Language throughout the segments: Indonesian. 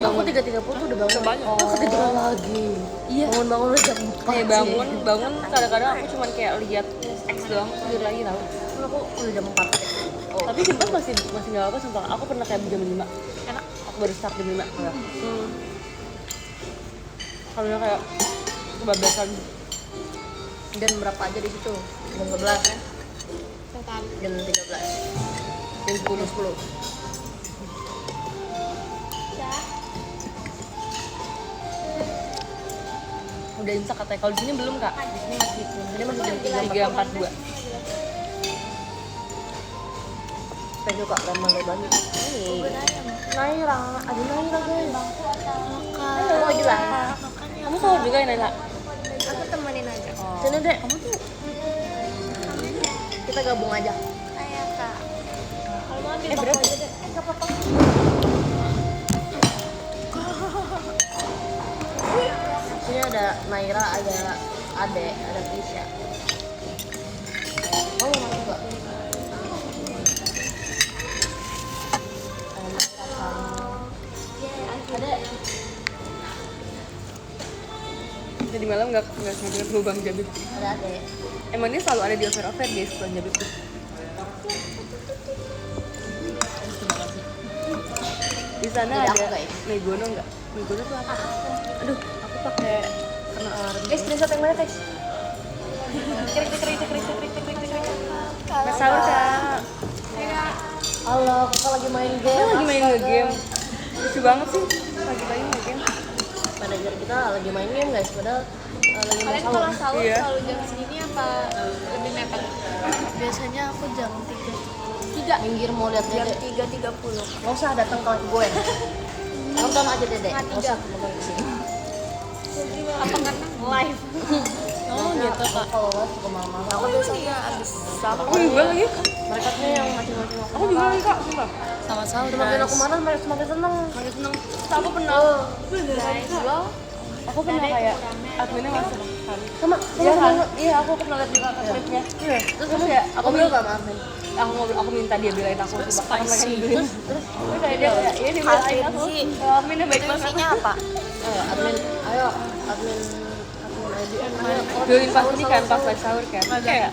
Aku 3.30 tuh udah bangun. Aku ketiduran lagi. Iya. Bangun udah jam 4 Kayak bangun kadang-kadang aku cuman kayak lihat X doang tidur lagi tau. Aku udah jam 4. Tapi sumpah masih nggak apa sumpah. Aku pernah kayak jam 5. Enak. Aku baru start jam 5. Kalau kayak kebablasan. Dan berapa aja di situ? Jam 11 ya? Jam 13. Jam 10. Udah imsak katanya. Kalau di sini belum kak. Di sini masih jam 3.42. Saya juga lama banget. Naira, ada Naira guys. Makan. Oh gila. Kamu sahur juga ya Naila? Aku temenin aja. Sini deh. Kamu tuh. Kita gabung aja. Ayo kak. Kalau mau ambil berat. aja deh. Nggak apa-apa. Sini ada Naira, ada Ade, ada Tisha. Oh mau masuk gak? Ada. Jadi malam nggak sampai ke lubang Jabib. Ada Ade. Emang dia selalu ada di over guys lubang Jabib tuh. Di sana Jadi ada aku guys. Megono nggak? Megono tuh apa? Aduh, aku pakai kena alarm. Guys, screenshot yang mana guys? Krik. Mas sahur kak. Halo, kakak lagi main game. Kita lagi main Astaga. game. Lucu banget sih. Lagi main game. Manajer kita lagi main game guys, padahal lagi main Kalian sahur. kalau sahur Iya. selalu jam segini apa lebih mepet? Biasanya aku jam 3. Minggir mau lihat Jam Dede. 3.30. Nggak usah datang ke live gue. Nonton aja Dede. Setengah Nggak usah nonton di sini. Apa karena live? Oh gitu kak. Kalau live suka malam-malam. Aku biasanya abis sahur. Aku juga lagi. Mereka tuh yang macam-macam. Aku juga lagi kak. Sumpah. Sama sahur Semakin aku marah, mereka semakin seneng. Makin seneng. Terus aku pernah. Guys, lo Aku pernah kayak adminnya masuk kan. Sama, Iya kan? sama. Iya aku pernah lihat juga klipnya. Terus ya aku Ngobrol gak maafin? aku minta dia belain aku coba karena mereka nyebelin. Terus Terus kayak dia kayak dia belain aku. Adminnya baik banget. fungsinya apa? admin, ayo admin IDN. Join pas ini kan pas live sahur kan. Kayak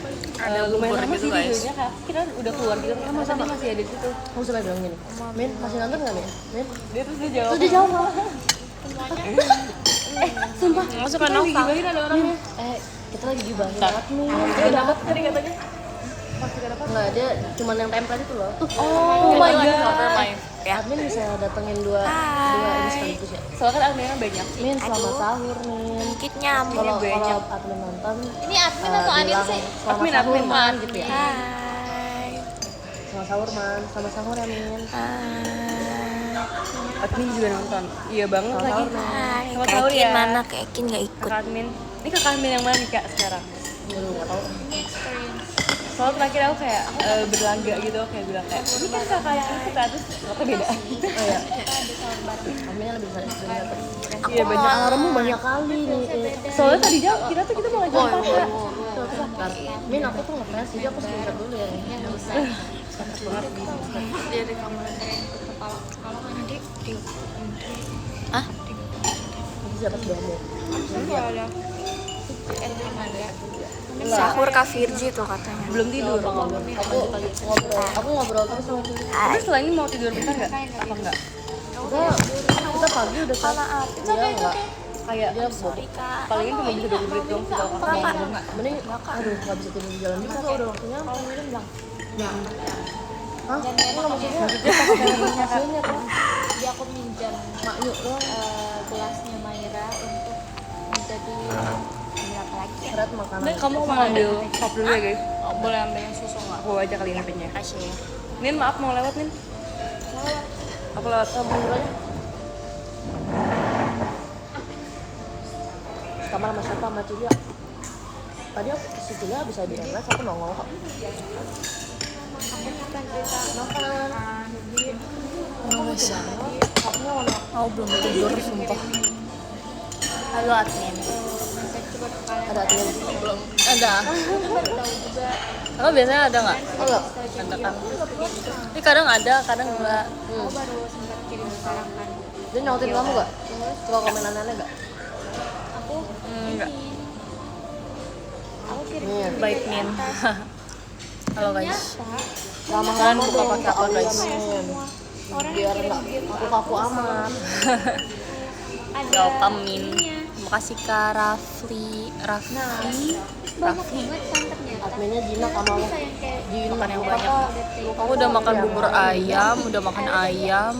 lumayan lama sih videonya kak. Kita udah keluar gitu kan masa dia masih ada di situ. Kamu sampai bilang gini, Min, masih nonton gak Min? Min? Dia terus dia jawab. Terus dia jawab malah. Sumpah. Masuk Kita lagi gibahin ada orangnya. Kita lagi gibahin admin. Dia dapat tadi katanya. Enggak, dia cuman yang template itu loh. Oh my god. Admin bisa datengin dua ini sekaligus ya. Soalnya kan adminnya banyak. Min, selamat sahur, Min. Dikit nyamuk. Kalau admin nonton, Ini admin atau admin bilang sih? selamat Admin, sahur, admin. Man, gitu ya. Hai. Selamat sahur, Man. Selamat sahur ya, Min. Admin juga nonton. Iya banget Selamat lagi. sahur, Man. Hai. Selamat sahur ya. Mana Kekin nggak ikut? Kakak admin. Ini kakak admin yang mana nih kak sekarang? Aduh, nggak tahu. Soalnya terakhir aku kayak berlaga gitu kayak bilang kayak ini kan kakak yang itu kan terus ternyata beda. Oh iya. Adminnya lebih bisa screenshot. Iya banyak. Alarmmu banyak kali nih. Soalnya tadi jam kita mau ngajak apa? Bentar. Min, aku tuh ngefans, jadi aku screenshot dulu ya. Dia di kamar kepala mana dik? Nanti siapa sebelahmu? Sahur Kak Virgi tuh katanya. Belum tidur. Aku ngobrol terus sama dia. Terus setelah ini mau tidur bentar nggak? Apa enggak? Kita pagi udah saat. Dia enggak. Kayak Dia bobok. paling cuma bisa 20 menit doang sih kalau kakak. Mending, aduh, nggak bisa tidur di jalan. Bisa kok, udah waktunya. Hah? Enggak maksudnya. Hasilnya kan. Dia aku minjam Maknyuk doang. gelasnya Maira untuk menjadi berapa lagi ya? Seret makanan. Nih kamu mau ambil cup dulu ya guys? boleh ambil yang susu nggak? Aku bawa aja kali HP-nya. Kasih ya. Nin maaf mau lewat Nin. Aku lewat. Mundur aja. Kamar sama siapa? Sama Cilia. Tadi aku ke Cilia bisa di MS, aku nongol kok. Makan. Cupnya warna. Aku belum tidur sumpah. Halo admin. Ada admin. Belum. Ada. Kamu biasanya ada nggak? Enggak. Ada kan? Ini kadang ada, kadang enggak. Aku baru sempat kirim sekarang kan. Dia nyautin kamu gak? Suka komen aneh-aneh gak? Aku Enggak. aku kirim Nih. Baik Min. Halo guys. Lama-lama buka tuh pakai apa, guys? orang Biar yang nggak kirim kaku-kaku amat. ada Gak apa Min. ininya. Makasih Kak Rafli. Banyak banget santannya. Adminnya Gina sama lo. Bisa yang kayak Gina Makan yang lupa banyak. kok. Aku udah makan bubur ayam, udah makan ayam,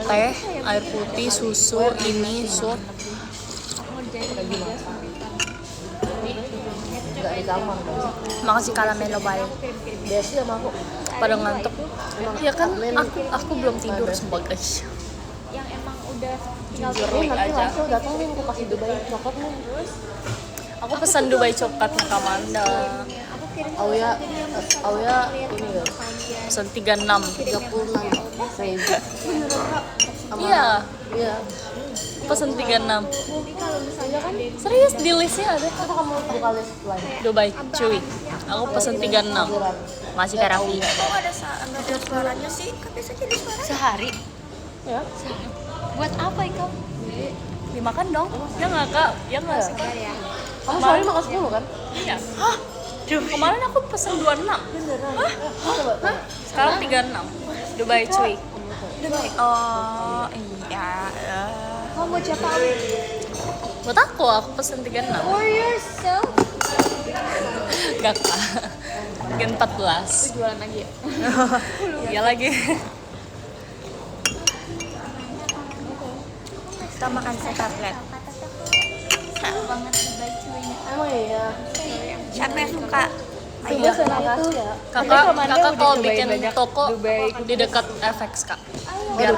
teh, air putih, susu, ini, sup. aku ngerjain juga sambitan. Nggak di kamar. Makasih Kalamelo Bay. Desi sama aku. Pada ngantuk. Ya kan aku belum tidur sumpah guys. Yang emang udah tinggal Jujur Nanti aja. langsung datang nih aku kasih Dubai coklat nih. Aku pesan Dubai coklat ke Kamanda. aku kirim Auya ini guys. Pesan 36. 36 ribu. Iya, Iya. pesan 36. Jadi kalau misalnya kan Serius di listnya ada. Apa kamu buka list lain? Dubai cuy. Aku pesan 36. Masih Kak Rafli. kok ada suaranya sih? Kok bisa jadi suara? Sehari. Ya. Buat apa Ika? Dimakan dong. Ya nggak Kak? Ya nggak sih Kak? Ya. Kamu sehari makan 10 kan? Iya. Hah? Kemarin aku pesan 26. Coba. Sekarang 36. Dubai cuy. Oh iya. Kamu buat siapa? Buat aku pesan 36. For yourself. Gak Kak. Gen 14. Jualan lagi ya? Iya lagi. Kita makan coklat. Seru banget Dubai cuy. Emang iya. Siapa yang suka? Iya, terima kasih ya. Kakak kalau bikin toko di dekat FX Kak. Biar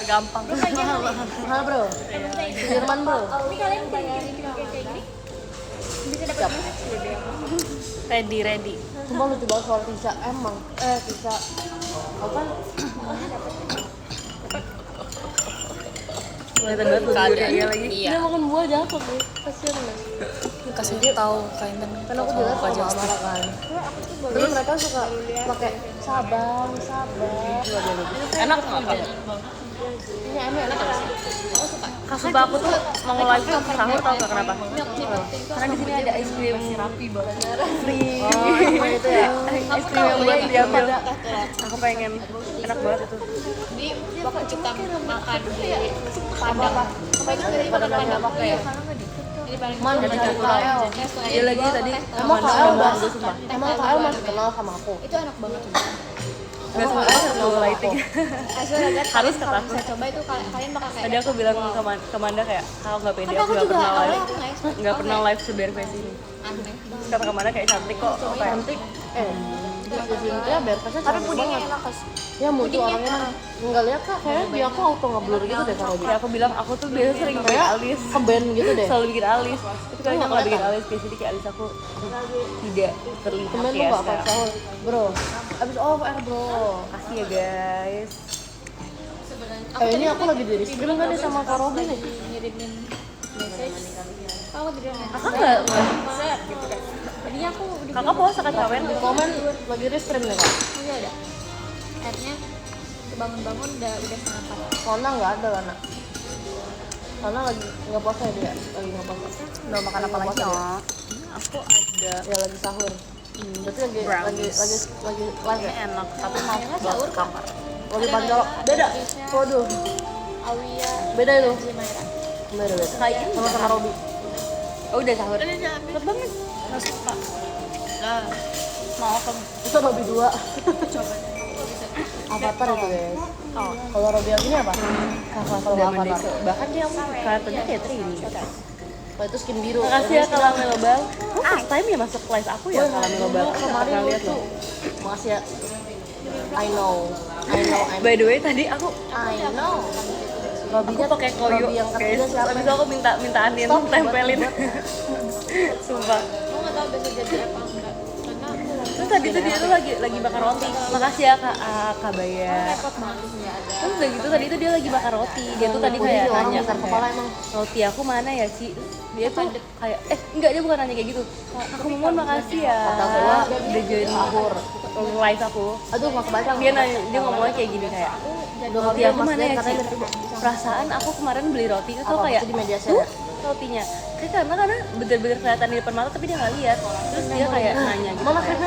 gampang. Mahal bro. Jerman bro. Ini kalian kirim kayak gini? Bisa dapat Ready. Sumpah lucu banget soal Tisha. Emang. Tisha. Aku kan Kelihatan banget buburnya lagi. Iya. dia makan buah jatuh nih. Kasian guys. Kasih tahu kalian Kan aku bilang Kak sama Justin. marah kan. Terus mereka suka pakai sabar. Enak nggak Kak? Ini enak gak sih? Sumpah aku tuh mau live sahur tau gak kenapa? Karena di sini ada es krim free. Oh, ini itu ya. Es krim yang buat diambil. Aku pengen enak banget itu. di waktu kita makan di Padang. Padang apa kayak? Jadi paling Man, dari KL. Dia lagi tadi Emang Amanda KL udah masih gue sumpah. Emang KL masih kenal sama aku. itu enak banget. Gak suka no lighting. Harus kata aku. Bisa coba itu kalian bakal kayak. Tadi aku bilang ke Amanda kayak kalau nggak pede Tapi aku aku nggak juga pernah awalnya live. aku nggak expect. Nggak pernah live seberfest ini. Aneh. Terus kata Amanda kayak cantik kok. Kayak Cantik. Dia berkasnya Tapi cantik pudingnya banget. enak kas. Ya muncul orangnya mah. Enggak lihat kak, kayaknya dia aku auto ngeblur gitu deh kalau ya aku bilang aku tuh biasa sering bikin kayak alis. keben gitu deh. Selalu bikin alis. Tapi kalau nggak bikin alis biasanya kayak alis aku tidak terlihat Keben lu ya. gak apa sahur, bro. Abis off air bro. Kasih ya guys. Ini aku lagi di stream kan nih sama Kak Robin nih. Ngirimin message. Kamu tidur nggak? Kakak nggak? Tadinya aku udah Kakak puasa kan kawan? Di komen lagi di stream nih kak. udah ada. Akhirnya bangun-bangun udah setengah 4. Lana nggak ada Lana. Lana lagi nggak puasa ya dia, lagi nggak puasa. Udah makan apa lagi ya? Aku ada Ya lagi sahur. Berarti lagi brownies. live ya? enak tapi mau bawa ke kamar. Lagi panjang. Beda. Waduh. Awia Beda itu. Jimaira. Beda. Kayak Sama sama Robi. Oh udah sahur. Cepet banget. Nggak suka. Nah, mau apa? Itu Robi 2. Avatar itu guys. Oh, Kalau Robi yang ini apa? Kalau Avatar. bahkan dia karakternya kayak ini. Oh itu skin biru. Makasih ya Kalamelo Bang. First time ya masuk live aku ya Kalamelo Bang. Kemarin Pernah lihat lucu. loh. Makasih ya. I know. By the way tadi aku Robinya pakai koyo Robi yang guys. ketiga siapa? Habis itu aku minta Anin Stop, tempelin. Sumpah. Aku nggak tahu besok jadi apa enggak. Karena Terus tadi tuh dia tuh lagi bakar roti. Makasih ya Kak Baya. repot banget nggak ada. Terus udah gitu tadi tuh dia lagi bakar roti. Dia tuh tadi kayak orang nanya besar kepala emang. roti aku mana ya Ci? Dia tuh kayak enggak dia bukan nanya kayak gitu. Aku mohon makasih ya. Kata gua Udah join sahur. live aku. Aduh nggak kebaca. Dia nanya dia ngomongnya kayak gini kayak Roti aku mana ya Ci? Perasaan aku kemarin beli roti itu tuh kayak di media tuh saya. rotinya kayak karena bener-bener kelihatan di depan mata tapi dia nggak lihat. Terus dia kayak nanya gitu Mama kayak,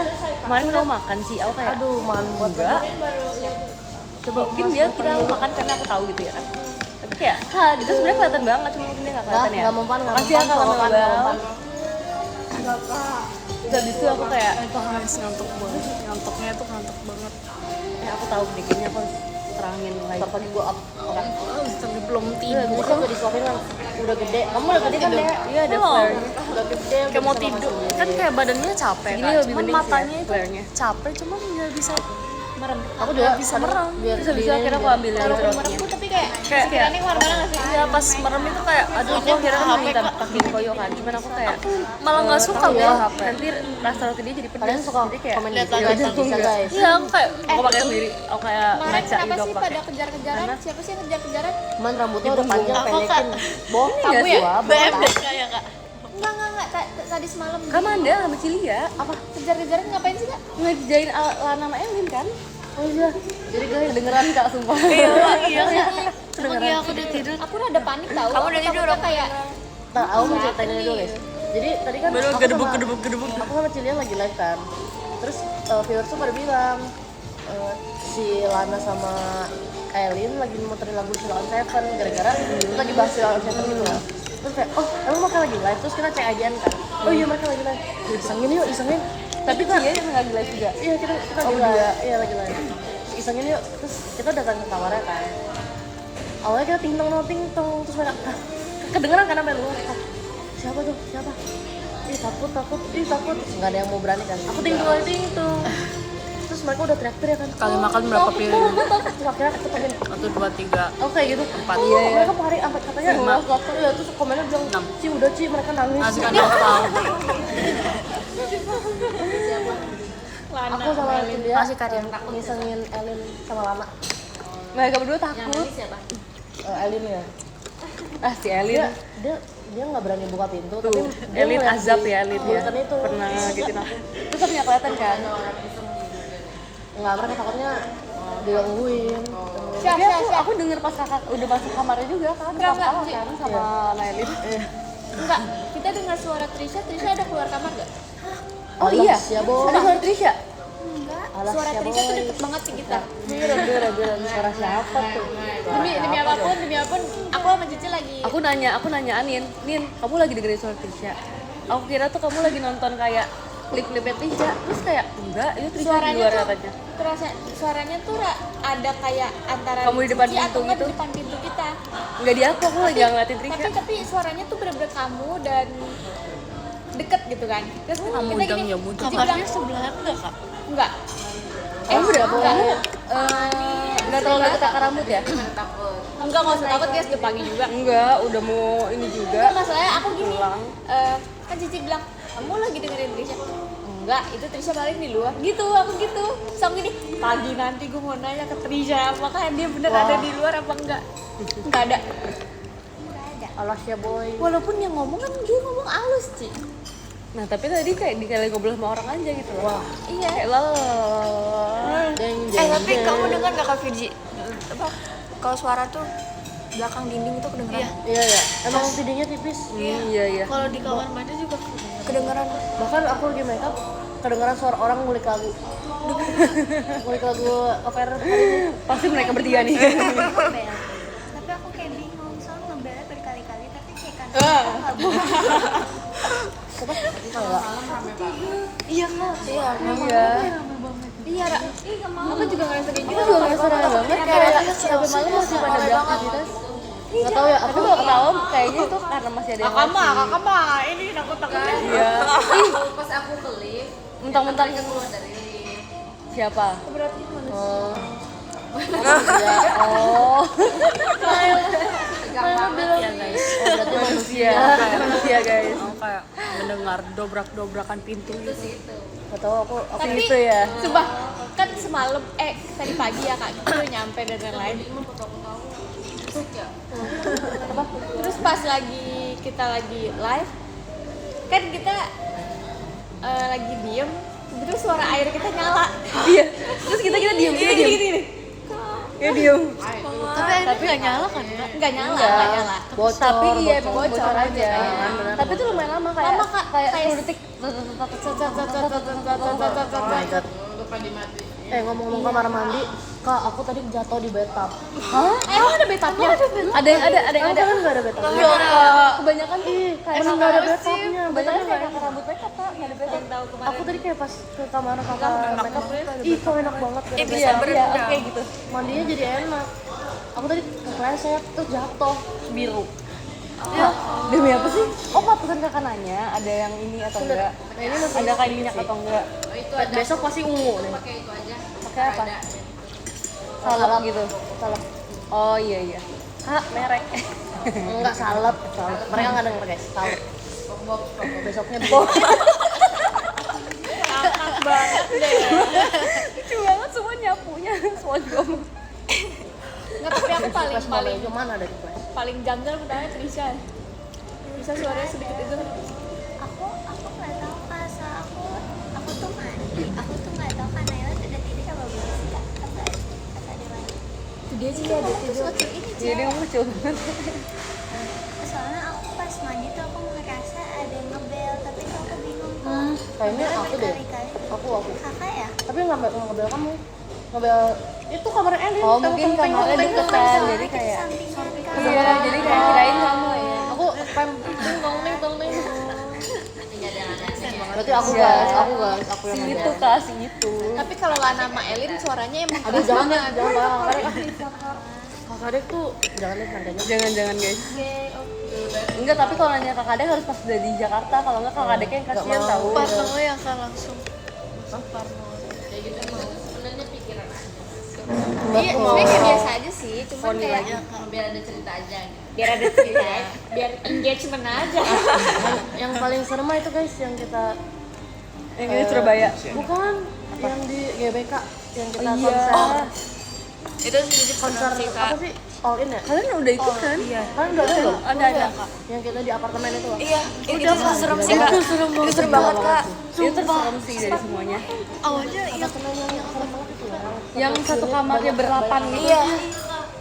kemarin kamu makan sih? Aku kayak Aduh, makan buat enggak. Coba mungkin dia kira aku makan karena aku tahu gitu ya kan. Tapi kayak gitu sebenarnya kelihatan banget cuma mungkin dia nggak kelihatan ya. Nggak mempan, Makasih ya kalau mempan. Mabel. Terus habis itu aku kayak Guys, ngantuk banget. Ngantuknya tuh ngantuk banget. aku tahu dikitnya aku harus terangin lagi. Ntar pagi gue up. Tapi belum Iya, tidur. gue Gue disuapin kan, udah gede. Kamu udah gede kan deh? Iya ada Belum. flare. Udah gede. Kayak mau tidur. Kan kayak badannya capek Segini kan. lebih Cuman mending sih ya, matanya itu flare-nya. capek, cuman nggak bisa merem. Aku juga bisa merem. Terus habis itu akhirnya aku ambil yang rotinya. Tapi kayak Kayak warna nggak sih? Iya, pas merem itu kayak aduh aku akhirnya kan minta pakein koyo kan. Cuman aku kayak malah nggak suka takut gua. nanti rasa roti dia jadi pedas. Kalian suka jadi kayak komen ya gitu udah, guys, aku bisa enggak. guys. Iya, aku kayak Aku pakai sendiri. Aku kayak Kemarin ngaca kenapa gitu sih aku pada pakai. kejar-kejaran? Karena- Siapa sih yang kejar-kejaran? Cuman rambutnya udah panjang, Aku pendekin. Boh, Ini nggak kamu sih? ya? BMX kayak kak. Enggak. Tadi semalam. Kamanda sama Cilia Apa? Kejar-kejaran ngapain sih, Kak? ngerjain Lana sama Elin kan? Oh iya. Jadi gue kedengeran Kak sumpah. Iya. Kedengeran. Iya, aku udah tidur. Aku udah panik tahu. Kamu udah Aku tidur, takutnya aku kayak Nah, aku mau ceritain ini dulu guys. Jadi tadi kan Baru aku gedebuk. Aku sama Cilian lagi live kan. Terus viewers tuh pada bilang si Lana sama Elin lagi muterin lagu Sheila on Seven gara-gara itu lagi bahas Sheila on Seven gitu kan. Terus kayak, oh emang mereka lagi live? Terus kita cek aja kan. Oh iya mereka lagi live. Isengin yuk, isengin. Tapi Cia yang nggak gila juga. Iya kita lagi live. Iya lagi live. Isengin yuk. Terus kita datang ke kamarnya kan. Awalnya kita ting tong terus mereka kedengeran kan sampai luar. Siapa tuh? Siapa? Ih takut. Terus nggak ada yang mau berani kan. Aku ting tuh. Terus mereka udah teriak-teriak kan. Kali makan berapa piring? Terus akhirnya ketepin. 1, 2, 3. Oh kayak gitu. 4. Oh, Iya. mereka hari sampai katanya Lima. ya terus komennya bilang, Ci udah Ci mereka nangis. Nasi kan tahu. Aku sama dia Masih Karyan. ngisengin Elin sama Lana. Mereka berdua takut. Elin ya. Ah si Elin. Dia nggak berani buka pintu Tuh, tapi dia Elin ngeliat azab di ya Elin ya. bulletin itu. Pernah ngagetin aku. Terus aku nggak kelihatan kan. Nggak, mereka takutnya digangguin. Tapi aku denger pas kakak udah masuk kamarnya juga kan. Enggak, Ketawa Ci. kan sama Nailin. enggak. Kita dengar suara Trisha ada keluar kamar enggak? Oh Alah, iya. siap, Boy. Ada suara Trisha. Enggak. Alah, Suara siapa, Trisha tuh Boy? deket banget sih kita. Biar suara siapa tuh? Demi apapun, aku sama Cici lagi. Aku nanya Anin, Nin, kamu lagi dengerin suara Trisha? Aku kira tuh kamu lagi nonton kayak klip-klipnya Trisha. Terus kayak enggak, itu Trisha di Suaranya luar tuh katanya. terasa suaranya tuh ada kayak antara Kamu di depan Cici pintu atau enggak gitu? di depan pintu kita. Enggak di aku lagi ngeliatin Trisha. Tapi suaranya tuh bener-bener kamu dan deket gitu kan. Terus Kamu kita udang gini, ya mudang. Cici bilang, Kamarnya sebelahan enggak kak? enggak. Kamu berapa? enggak. Enggak terlalu ketakar rambut ya? Enggak usah takut guys, udah pagi juga. Enggak, udah mau ini juga. Enggak, masalahnya aku gini. Pulang. Kan Cici bilang, "Kamu lagi dengerin Trisha?" Enggak, itu Trisha paling di luar. Gitu, aku gitu. So aku gini, pagi nanti gue mau nanya ke Trisha apakah dia bener ada di luar apa enggak. Enggak ada. Alas ya boy. Walaupun yang ngomong kan dia ngomong halus, Ci. Nah, tapi tadi kayak dikali ngobrol sama orang aja gitu loh. Wah. Iya. Kayak lalalala. Tapi kamu dengar nggak kak Virgi? Apa? Kalau suara tuh belakang dinding itu kedengeran. Iya ya. Emang videonya tipis. Iya. Kalau di kamar mandi juga kedengeran. Bahkan aku lagi make up kedengeran suara orang ngulik lagu. Ngulik lagu cover hari ini. Pasti mereka bertiga nih. Tapi aku kayak bingung soalnya ngebelnya berkali-kali tapi kayak kan nggak Iya kak. Iya. Iya. Iya, Ra. Aku juga ngerasa kayak gitu. Aku juga ngerasa rame banget kayak sampai malam masih pada beraktivitas. Nggak tahu ya. Tapi kalau ketawa kayaknya tuh karena masih ada yang ngasih. kakak mah ini takut-takut. Iya. Pas aku ke lift, Mentang-mentang keluar dari lift. siapa? Oh. Ya, oh. Tegang banget Ya guys. Oh, berarti Manusia, manusia guys. Aku kayak mendengar dobrak-dobrakan pintu gitu. Nggak tahu aku Tapi Gitu ya. sumpah, kan semalam tadi pagi ya Kak, gitu nyampe dan lain-lain. Terus pas kita lagi live, kan kita lagi diem, terus suara air kita nyala. Iya. Terus kita diem, kita diem. Gini. Ya diem. Tapi airnya nggak nyala kan Kak? Nggak nyala. Bocor, Tapi iya emang bocor. bocor aja. Bener. Tapi itu lumayan lama kayak Lama, Kak. kayak Kayak 10 detik. Oh my god. Ngomong-ngomong kamar mandi, Kak, aku tadi jatuh di bathtub. Hah? Emang ada bathtubnya? Ada yang ada Kan nggak ada bathtub. kebanyakan Kayak nggak ada bathtubnya. kebanyakan kayak kakak rambut makeup Kak, nggak ada makeup. Tahu kemarin. Aku tadi kayak pas ke kamar kakak makeup, ih kok enak banget. Iya, iya, oke gitu. Mandinya jadi enak. Aku tadi kepleset terus jatuh biru. Demi apa sih? Oh, pantesan kakak nanya ada yang ini atau enggak? Ini masih Ada kain minyak atau enggak? besok pasti ungu nih. Pakai apa? Salep gitu. Salep. Oh iya. Kak, merek. Enggak salep. Mereka nggak denger guys. Salep. Besoknya Lucu banget semua nyapunya. SpongeBob. Nggak, tapi aku paling mana ada di kelas? paling janggal menurutnya Trisha. Trisha suaranya sedikit itu. Aku nggak tahu Kak, soal aku tuh mandi, aku tuh nggak tahu Kak Naila udah tidur apa belum sih Kak? Apa ada mandi? Itu dia sih ada Terus waktu ini Iya, dia lucu banget. soalnya aku pas mandi tuh aku ngerasa ada yang ngebel, tapi tuh aku bingung tuh. Kayaknya aku deh. Berkali-kali. Aku. Kakak ya? Tapi nggak ngebel kamu. Ngebel itu kamar Elin. Oh, mungkin kamarnya deketan jadi kayak Sampingan Kak. iya, jadi kayak kirain kamu ya. Aku pem tong ning. Berarti aku guys, aku yang Gitu Kak, sih gitu. Tapi kalau Lana sama Elin suaranya emang Aduh jangan kakak Dek tuh jangan deh harganya. Jangan guys. Enggak, tapi kalau nanya kakak Dek harus pas udah di Jakarta, kalau enggak kakak Dek yang kasihan tahu. Parno ya Kak langsung. Parno. Iya, sebenarnya kayak biasa aja sih, cuman kayak biar ada cerita aja. biar ada cerita, biar engagement aja. Yang paling serem mah itu guys yang kita Yang ini Surabaya. bukan yang di GBK yang kita Iya. konser Itu sedikit konser apa sih all in ya? Kalian udah ikut kan? Iya. Kan udah ada loh. Ada. Yang kita di apartemen itu loh. Iya, itu serem sih Kak. Itu serem banget Kak. Itu terserem sih dari semuanya. Awalnya iya. Apartemen yang serem banget itu ya. Yang satu kamarnya berlapan gitu. Iya.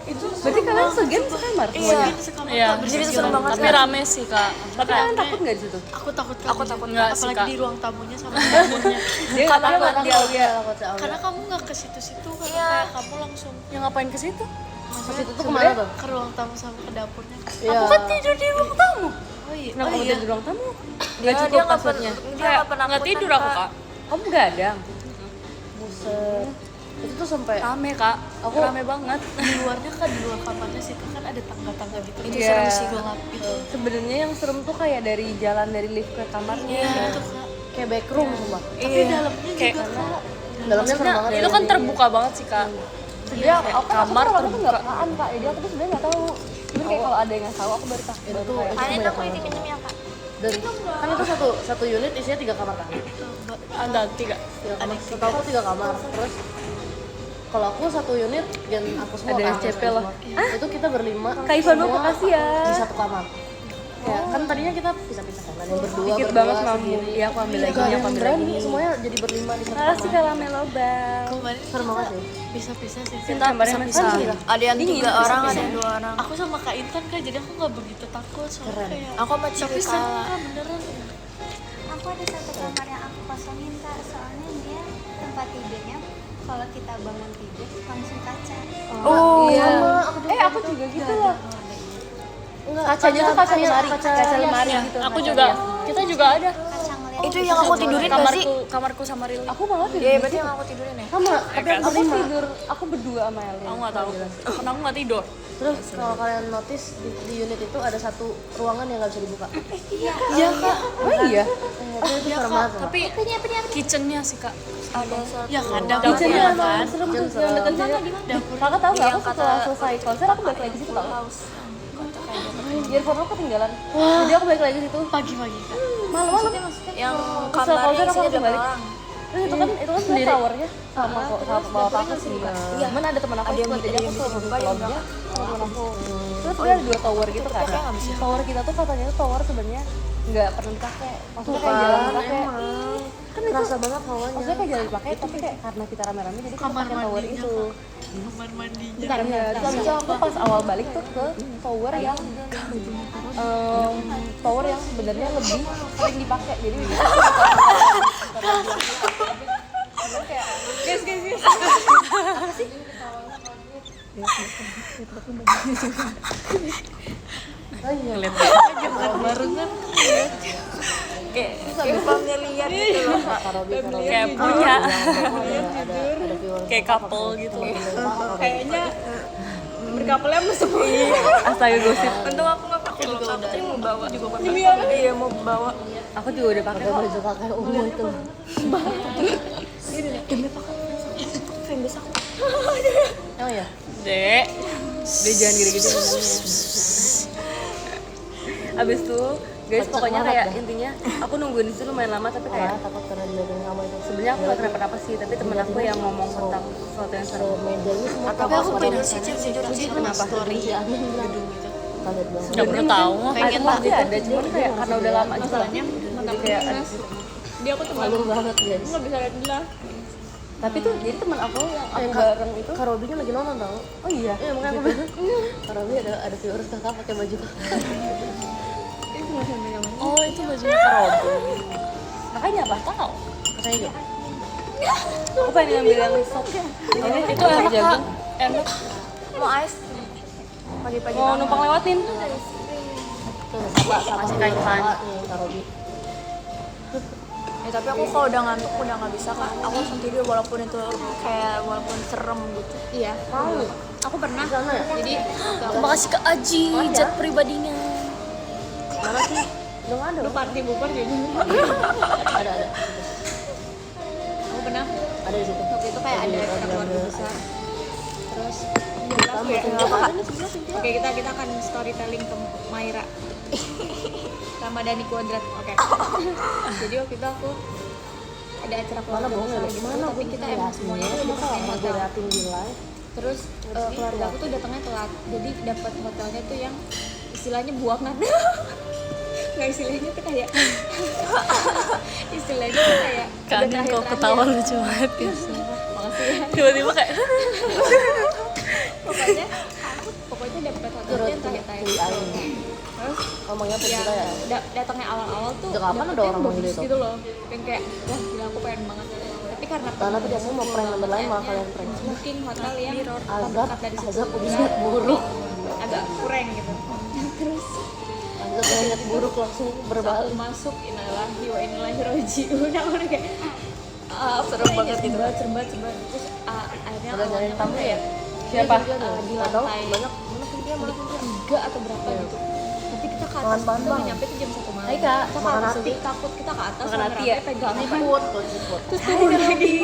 Itu berarti kalian segan sekamar? Iya. Iya, Jadi itu serem banget. tapi rame sih kak. Tapi kalian takut nggak di situ? Aku takut Aku takut nggak sih, apalagi Kak. di ruang tamunya sama dapurnya. Dia nggak takut dia. Karena kamu nggak ke situ-situ kan kayak kamu langsung Yang ngapain ke situ? Maksud itu tuh kemana tuh? ke ruang tamu sama ke dapurnya. Iya. Aku kan tidur di ruang tamu. Oh iya. Kenapa kamu tidur di ruang tamu? Dia Nggak cukup kasutnya. nggak tidur aku kak. Kamu gadang. Buset. Itu tuh sampai Rame kak. Aku rame banget. Di luarnya kan di luar kamarnya situ kan ada tangga-tangga gitu. Itu Iya. serem sih gelap itu. Sebenarnya yang serem tuh kayak dari jalan dari lift ke kamarnya. Iya, itu Kak. kayak backroom sumpah. Tapi dalamnya Kayak- juga Kak. Dalamnya serem banget. Itu kan terbuka banget sih kak. Dia aku kamar aku tuh terbuka. nggak paham Kak. Jadi aku tuh sebenarnya nggak tahu. Cuman kayak kalau ada yang nggak tahu aku baru tahu. Itu tuh kayak, itu banyak banget. Minum ya Kak? Dan kan itu satu unit isinya 3 kamar kan. Ada 3. 3 kamar. Setahu aku 3 kamar. Terus kalau aku satu unit dan aku semua Ada kan, SCP aku lah. semua. Itu kita berlima. Kak Ivan mau semua makasih ya. Di satu kamar. Ya, kan tadinya kita pisah-pisah kan. Yang berdua Dikit berdua banget mampu. sendiri. Iya, aku ambil lagi, Gak ada aku yang ambil berani, lagi. semuanya jadi berlima di satu Makasih kamar. Kak Lamelo Bang. Kemarin Serem banget sih. bisa-bisa sih. Kita bisa-bisa. Ada yang Dingin, 3 orang, bisa-bisa. ada yang 2 orang. Aku sama Kak Intan kan jadi aku nggak begitu takut soalnya Keren. kayak Aku sama tapi Cika. serem Kak beneran. Aku ada satu kamar yang aku kosongin Kak, soalnya dia tempat tidurnya kalau kita bangun tidur langsung kaca. Oh, iya. Aku juga gitu loh. Kacanya tuh kaca lemari, kaca lemari gitu. Aku juga. Kita juga ada. Kaca ngeliat Itu yang aku tidurin gak sih? Kamarku sama Rili. Aku malah tidur. Iya, berarti yang aku tidurin ya. Sama, tapi aku Aku berlima. tidur, aku berdua sama Elin. Aku nggak tahu. Karena aku nggak tidur. Terus kalau kalian notice di unit itu ada satu ruangan yang nggak bisa dibuka. Iya Kak. Oh iya. Itu serem banget. Sumpah. Tapi kitchennya sih kak. Ya kan dapurnya Kitchennya kan. emang serem tuh yang dekat sini. Kakak tahu nggak? Aku setelah selesai konser aku balik lagi ke situ tau. Earphone aku ketinggalan. Jadi aku balik lagi ke situ. Pagi-pagi Kak. Malam-malam. Yang Setelah konser aku langsung balik. itu kan sebenarnya towernya sama bawa aku sih. Iya. Mana ada teman aku yang jadi aku tuh vlognya sama teman aku. Terus dia ada 2 tower gitu kan. Tower kita tuh katanya tuh tower sebenarnya nggak pernah dipakai. Maksudnya kayak jalan dipakai. Kan kerasa banget hawanya. Maksudnya kayak jalan dipakai tapi kayak karena kita rame-rame jadi kita pakai tower itu. Kamar mandinya. Bentar ya. Terus aku pas awal balik tuh ke tower yang tower yang sebenarnya lebih sering dipakai. Jadi Guys. Kayak filmnya lihat gitu loh. Kayak punya kayak couple gitu. Kayaknya berkapelnya masuk. astaga gosip. Untung aku nggak pakai loh. Tapi mau bawa juga pakai. Iya mau bawa. Aku juga udah pakai baju kakak ungu itu. Oh ya. Dek. Dia jangan gede-gede ngomongnya. Abis itu guys pokoknya kayak intinya aku nungguin di situ lumayan lama tapi kayak takut karena dilihatin kamu itu. Sebenarnya aku gak kenapa-napa sih tapi temen aku yang ngomong tentang sesuatu yang seru. Tapi aku tidur sih jujur aja Kenapa? Udah perlu tahu. Pengen pasti ada cuman kayak karena udah lama juga. Jadi kayak Dia aku tuh malu banget guys. nggak bisa lihat dia. Tapi tuh jadi teman aku yang aku bareng itu Karobinya lagi nonton tau. Oh iya. Iya makanya aku bilang Karobi ada viewers kakak pakai baju kakak. Oh itu bajunya Karobi. Kakaknya apa? Tahu. Kakaknya aku pengen ngambil yang sop. Ini Itu enak Kak. Enak. mau ice pagi-pagi mau numpang lewatin. Tuh sama Masih kain pan. Karobi. ya tapi aku kalau udah ngantuk udah nggak bisa kan aku langsung tidur walaupun itu kayak walaupun serem gitu. Iya. Aku pernah. Sana ya? Jadi Terima kasih ke Aji jet pribadinya. Mana sih? Udah nggak ada. lu party bubar jadi. Ada. Aku pernah. Ada di situ. Waktu itu kayak ada acara keluarga besar. Terus oke kita akan storytelling ke Maira sama Dani Kuadrat. Oke. Jadi waktu itu aku ada acara keluarga besar gitu, tapi kita emang semuanya tuh di hotel. di live. Terus keluarga aku tuh datangnya telat, jadi dapat hotelnya tuh yang istilahnya buangan. Nggak istilahnya tuh kayak istilahnya tuh kayak Kak Anin kok ketawa lucu banget ya. makasih ya. Tiba-tiba kayak pokoknya dapat hotelnya yang terakhir. Terus Ngomongnya ya, kita ya. datangnya awal-awal tuh Sejak kapan dapetnya ada orang bagus gitu? gitu loh, yang kayak wah gila aku pengen banget. Tapi karena Karena tuh biasanya mau prank nomor lain malah kalian prank. booking hotel yang Azab, dari situ Azab ingat buruk. agak kurang gitu. Terus Azab ingat buruk langsung aku berbalik. masuk innalillahi wa inna ilaihi raji'un. Aku udah kayak serem banget gitu. serem banget. Terus akhirnya Udah awalnya nyariin tamu kayak Siapa? di Atau lantai banyak mana sih dia mana sih dia? 3 atau berapa gitu. Tapi kita ke atas Makan itu Bang. nyampe tuh jam 1 malam. Hai, Kak. Kita ke Makan atas hati. tuh takut kita ke atas Makan hati rame-rame ya? pegangan. Siput, tuh siput. Terus turun lagi.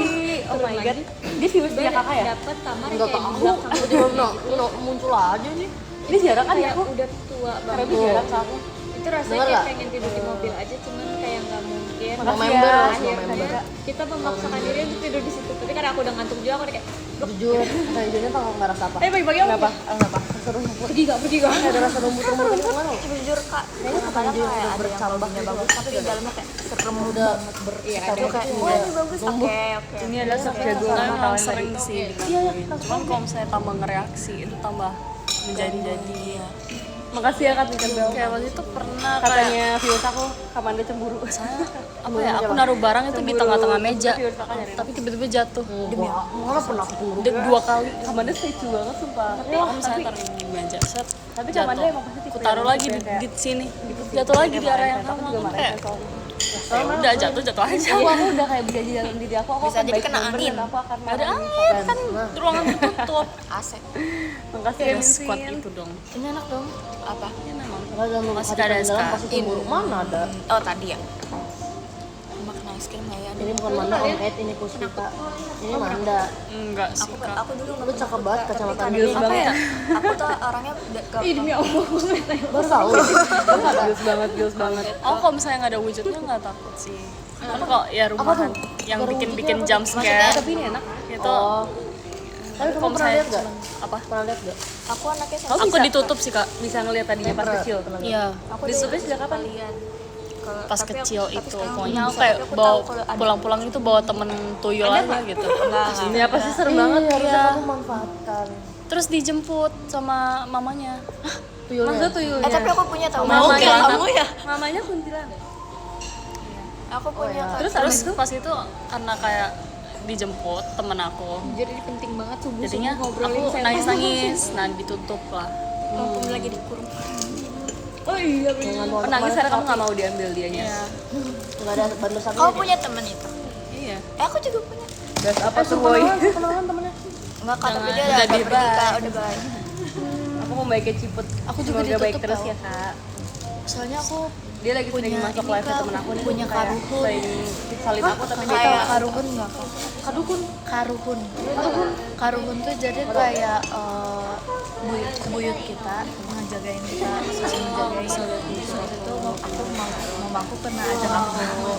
Oh my god. Dia viewers dia kakak ya? Dapat kamar yang Enggak kayak di tahu. belakang. Aku tiba-tiba muncul aja nih. Ini jarang kan ya aku? Udah tua Karena banget. jarang ke aku. Itu rasanya Dengar kayak nggak? pengen tidur di mobil aja, cuman kayak nggak mungkin. Mau Makasih member, ya. harus mau Akhirnya member. kita memaksakan diri untuk tidur di situ. Tapi karena aku udah ngantuk juga, aku udah kayak Jujur, sejujurnya tau nggak rasa apa? pagi-pagi aku Kenapa? Kenapa? Rasa rumput. pergi gak? Ada rasa rumput-rumput tadi kemana? jujur kak kadang-kadang kayak ada yang bagus bagus tapi di dalamnya kayak serem Udah iya itu kayak wah ini bagus oke Ini adalah sop jago memang sering sih dilakuin. Cuman kalau misalnya tambah ngereaksi itu tambah menjadi-jadi ya. Makasih ya Kak Tinkerbell. Kayak waktu itu pernah kayak Katanya viewers aku, kapan dia cemburu? apa ya, aku naruh barang itu di tengah-tengah meja Viewers kakak nyari. tapi tiba-tiba jatuh. Demi malah pernah aku cemburu. 2 kali. Kapan dia lucu banget sumpah. Tapi aku misalnya taruh di meja set Tapi jatuh. Kamanda emang pasti tipe Aku taruh yang lagi tipe di, kayak- di sini jatuh lagi di area yang Aku sama juga kan marah kayak soalnya. ya udah jatuh aja Aku udah kayak berjanji dalam diri aku Bisa akan jadi baik kena member angin. dan aku akan ada marah angin kan Nah, ruangan tertutup. AC makasih ya Ada squad Minsin. itu dong. ini enak dong apa Ya memang. Kalau dalam Masih hati ada paling dalam SK. pasti cemburu. Mana ada? oh tadi ya Makna es krim nggak ya? Ini bukan Manda Om Ed, ini Puspita. Ini Manda. Enggak sih kak. Aku dulu Lu cakep banget kacamata Bius ini. banget. aku tuh orangnya demi Allah Baru tahu. Bius banget. Aku kalau misalnya nggak ada wujudnya nggak takut sih. Tapi kalau ya rumahan yang bikin jump scare Tapi ini enak. itu. Tapi kamu Kalau pernah misalnya lihat gak? apa? Pernah lihat gak? aku anaknya Aku ditutup sih kak. Bisa ngeliat tadinya pas kecil. Iya. aku Ditutupnya sejak kapan? lihat Pas kecil itu. Pokoknya aku kayak bawa pulang-pulang itu bawa temen tuyul aja gitu. Ini apa sih serem banget. Harusnya kamu manfaatkan. Terus dijemput sama mamanya. Maksudnya tuyulnya. tapi aku punya tahu Mamanya Kamu ya? Mamanya kuntilanak. aku punya Terus pas itu karena kayak dijemput temen aku. Jadi penting banget subuh Jadinya aku nangis-nangis. Nah ditutup lah. mumpung lagi dikurung. Penangis karena kamu nggak mau diambil dianya. Iya. Nggak ada bantu sapi. Kau punya temen itu? Iya. Aku juga punya. Gas apa tuh boy? Kenalan temennya. Enggak kak, tapi dia Udah udah pergi bebas. kak, udah baik. Aku mau baiknya Ciput. Aku juga Semoga baik ditutup terus tau. ya kak. soalnya aku Dia lagi sering Punya masuk ini, live Kak, temen aku nih. punya kayak karuhun. sering salin aku tapi dia kayak tahu. karuhun nggak kak? Karuhun tuh jadi kayak buyut kita ngejagain kita, selalu ngejagain. Terus itu aku mau aku pernah ajak aku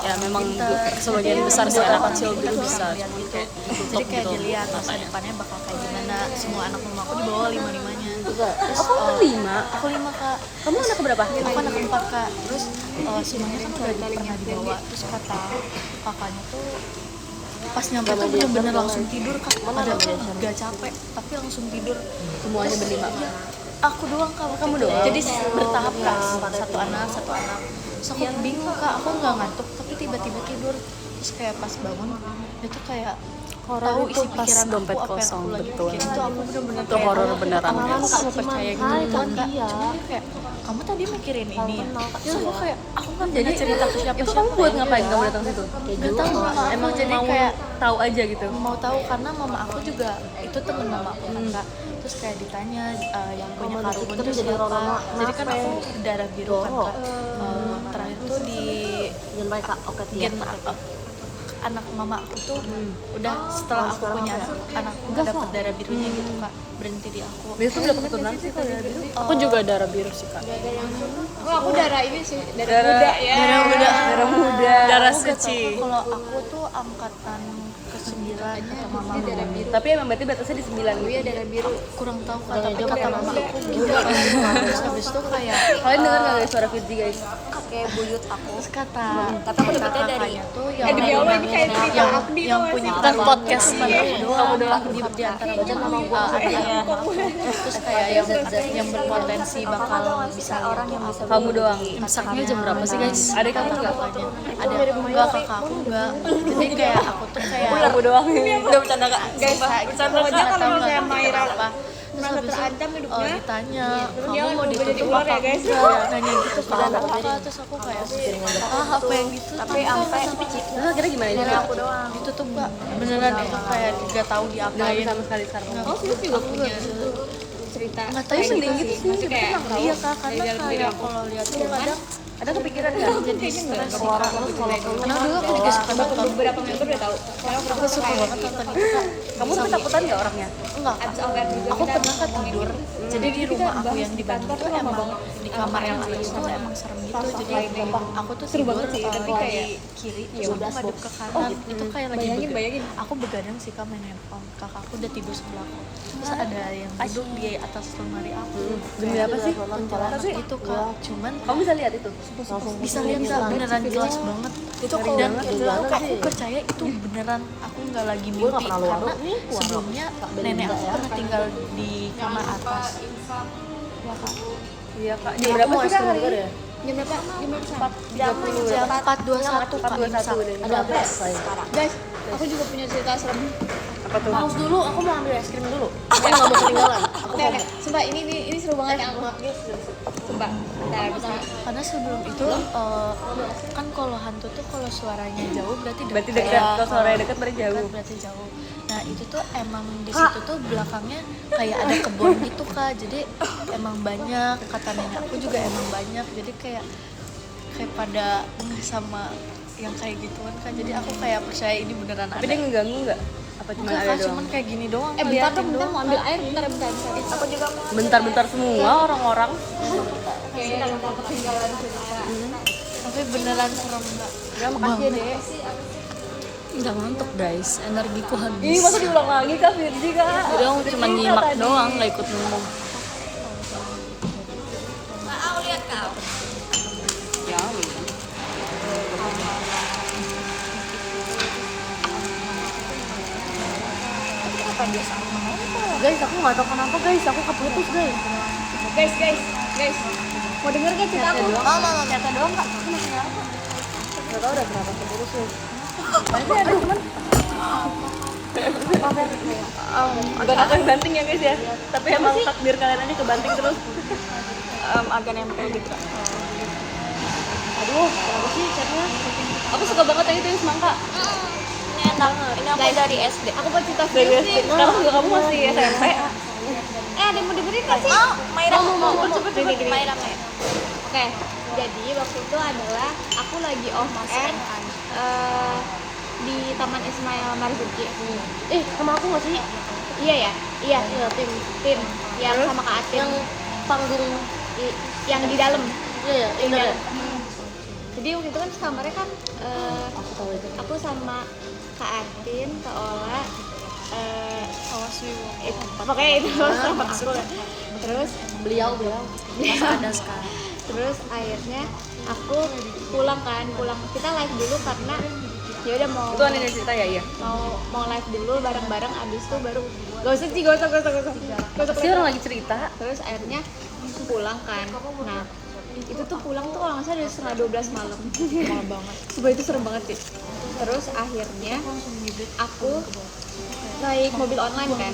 Ya memang pinter. sebagian Jadi, besar sih kita anak orang kecil kita dulu tuh bisa. lihat gitu. Jadi Tutup kayak gitu. dilihat masa depannya bakal kayak gimana. Semua anak mamaku di bawah 5-5-nya. Terus Oh kamu 5? aku 5 kak. Kamu anak keberapa? Aku anak keempat kak. Terus semuanya kan udah pernah dibawa. Terus kata kakaknya tuh pas nyampe tuh bener-bener langsung tidur kak. Ada gak capek tapi langsung tidur. Semuanya berlima. Aku doang kak. Kamu doang. Jadi bertahap kak. Satu anak. Terus aku bingung kak. Aku nggak ngantuk tapi tiba-tiba tidur. Terus kayak pas bangun itu kayak tahu isi pas pikiran dompet aku apa yang kosong, aku lagi betul. pikirin. Itu aku bener-bener Itu horor beneran awalnya guys. aku percaya gitu kan kak. Cuman dia kayak kamu tadi mikirin ini ya. Terus aku kayak aku kan jadi cerita ke siapa. Itu kamu buat ngapain kamu datang situ? Gak tahu mama Emang aku jadi mau kayak tahu aja gitu. mau tahu karena mama aku juga itu temen mama aku kan kak. Terus kayak ditanya yang punya karungan tuh siapa. Jadi kan aku darah biru kan kak. Terakhir tuh di Jangan baik kak. Oke tiap. gen anak mama aku tuh udah setelah aku punya anak aku dapat darah birunya gitu kak, berhenti di aku. Biasa tuh berapa keturunan sih kalau dari biru? Aku juga darah biru sih kak. Aku darah ini sih, darah muda ya. Darah muda. Darah Aku nggak suci. tahu, kalau aku tuh angkatan ke-9 kata mama aku. Tapi emang berarti batasnya di 9 gitu. Iya darah biru. Kurang tahu kak, tapi kata mama aku gitu. Terus habis itu kayak Kalian dengar nggak guys suara Fitzi guys? Kayak buyut aku. terus kata Tapi aku dapetnya dari kakaknya tuh yang demi Allah ini kayak cerita Abdi yang tau punya Kan podcast kamu doang di antara baca nama gua anak terus kayak yang berpotensi bakal bisa orang yang bisa Kamu doang. Imsaknya jam berapa sih guys? Adik kamu nggak? ada enggak kakak aku enggak jadi kayak aku tuh kayak Kamu doang. Udah bercanda kak? guys bercanda aja kalau misalnya Maira apa merasa terancam hidupnya. ditanya kamu mau ditutup apa guys. enggak nanya gitu ke aku terus aku kayak apa yang ditutup Tapi sampai Terus akhirnya gimana ini? aku doang. ditutup kak beneran itu kayak gak tahu Nggak diapain sama sekali sekarang. Oh, Fitz juga punya cerita. nggak tahu sih gitu sih Maksudnya kayak iya kak karena kayak kalau lihat tuh kadang Ada kepikiran nggak? jadi stres sih Orang terus kalau karena dulu aku juga suka nonton beberapa member udah tahu. Sekarang aku suka banget nonton itu kak Kamu ketakutan nggak orangnya? enggak kak aku pernah kan tidur jadi di rumah aku yang di Bandung tuh emang di kamar yang atas itu emang serem gitu jadi aku tuh seru banget sih tapi kayak kiri coba ngadep ke kanan itu kayak lagi bayangin. aku begadang sih kak main handphone kakakku udah tidur sebelahku terus ada yang duduk di atas lemari aku Demi apa sih? kuntilanak itu kak cuman Kamu bisa lihat itu? bisa lihat kak beneran jelas banget itu dan aku percaya itu beneran aku nggak lagi mimpi karena sebelumnya nenek aku pernah tinggal di kamar atas Iya kak. Jam berapa sih kak hari ini? Jam berapa? Jam berapa? jam 4.21 kak imsak. ada apa ya? Guys, aku juga punya cerita serem. Apa tuh? Pause dulu, aku mau ambil es krim dulu. Aku nggak mau ketinggalan. Oke. Sumpah ini seru banget yang aku. Sumpah. Bentar, bisa. Karena sebelum itu kan kalau hantu tuh kalau suaranya jauh berarti Berarti dekat. dekat. Kalau suaranya dekat berarti jauh. Berarti jauh. Nah itu tuh emang di situ tuh belakangnya kayak ada kebun gitu kak. Jadi emang banyak kata nenek aku juga emang banyak. Jadi kayak pada sama yang kayak gituan kan, jadi aku kayak percaya ini beneran ada. Tapi dia ngeganggu nggak? Apa cuma Enggak ada kan, doang? cuman kayak gini doang. Bentar ngeliatin dong, bentar doang. mau ambil air, bentar. Aku juga mau. Bentar-bentar semua orang-orang. Tapi beneran serem nggak? Udah makasih ya dek. Nggak ngantuk guys, energiku habis. Ini masa diulang lagi kak Virgi kak? Udah aku cuma nyimak doang, nggak ikut ngomong. Aku lihat kau. Ya. Guys, aku nggak tahu kenapa guys, aku keputus guys. Guys. Mau denger gak cerita aku? Mau. Cerita doang kak. Aku masih nyala kok. Nggak tahu udah kenapa keputus guys. Bukan aku yang banting ya guys ya. Tapi emang takdir kalian aja kebanting terus. Agak nempel gitu kak. Aduh, kenapa sih chatnya? Aku suka banget yang itu yang semangka. Ini enak. Ini aku dari SD. Aku mau cerita Dari serius SD. nih. Sekarang juga kamu masih SMP. Ada yang mau diberi nggak sih? Mau. Cepet. Maira. Oke, jadi waktu itu adalah aku lagi off air di Taman Ismail Marzuki. Sama aku nggak sih? Iya ya? Iya, Tim. yang sama Kak Atin. Yang panggung. Yang di dalam. Iya, Yang di iya. dalam. Jadi waktu itu kan kamarnya kan Aku tahu itu. aku sama Kak Atin, Kak Ola, Awas nih, pokoknya itu sama aku. Terus Beliau. ada sekarang. terus akhirnya aku pulang. Kita live dulu karena ya udah mau Itu aneh cerita ya iya. mau live dulu bareng-bareng, abis itu baru gak usah Pasti orang lagi cerita. terus akhirnya pulang kan. Nah itu tuh pulang tuh kalau nggak salah dari setengah 12 malam. Malam banget. Sumpah itu serem banget sih. Terus akhirnya aku naik mobil online kan.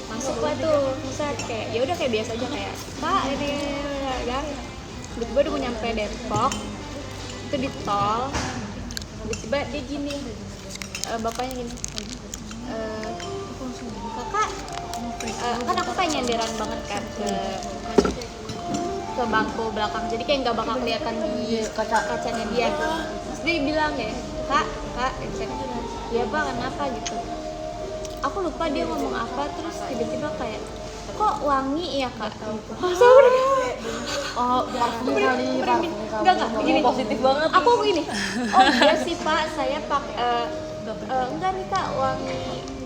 Masuk lah tuh, set kayak ya udah kayak biasa aja kayak Pak ini ya. Tiba-tiba udah mau nyampe Depok, itu di tol. Tiba-tiba dia gini, bapaknya gini, kakak, kan aku kayak nyenderan banget kan ke bangku belakang, jadi kayak nggak bakal kelihatan di kacanya dia. Terus dia bilang ya, kak, ya pak kenapa gitu. Aku lupa dia ngomong apa, terus tiba-tiba kayak kok wangi ya kak. Oh, parfum kali, parfum kamu. Enggak gini. Positif banget. Aku begini. Oh iya sih pak, saya enggak nih kak,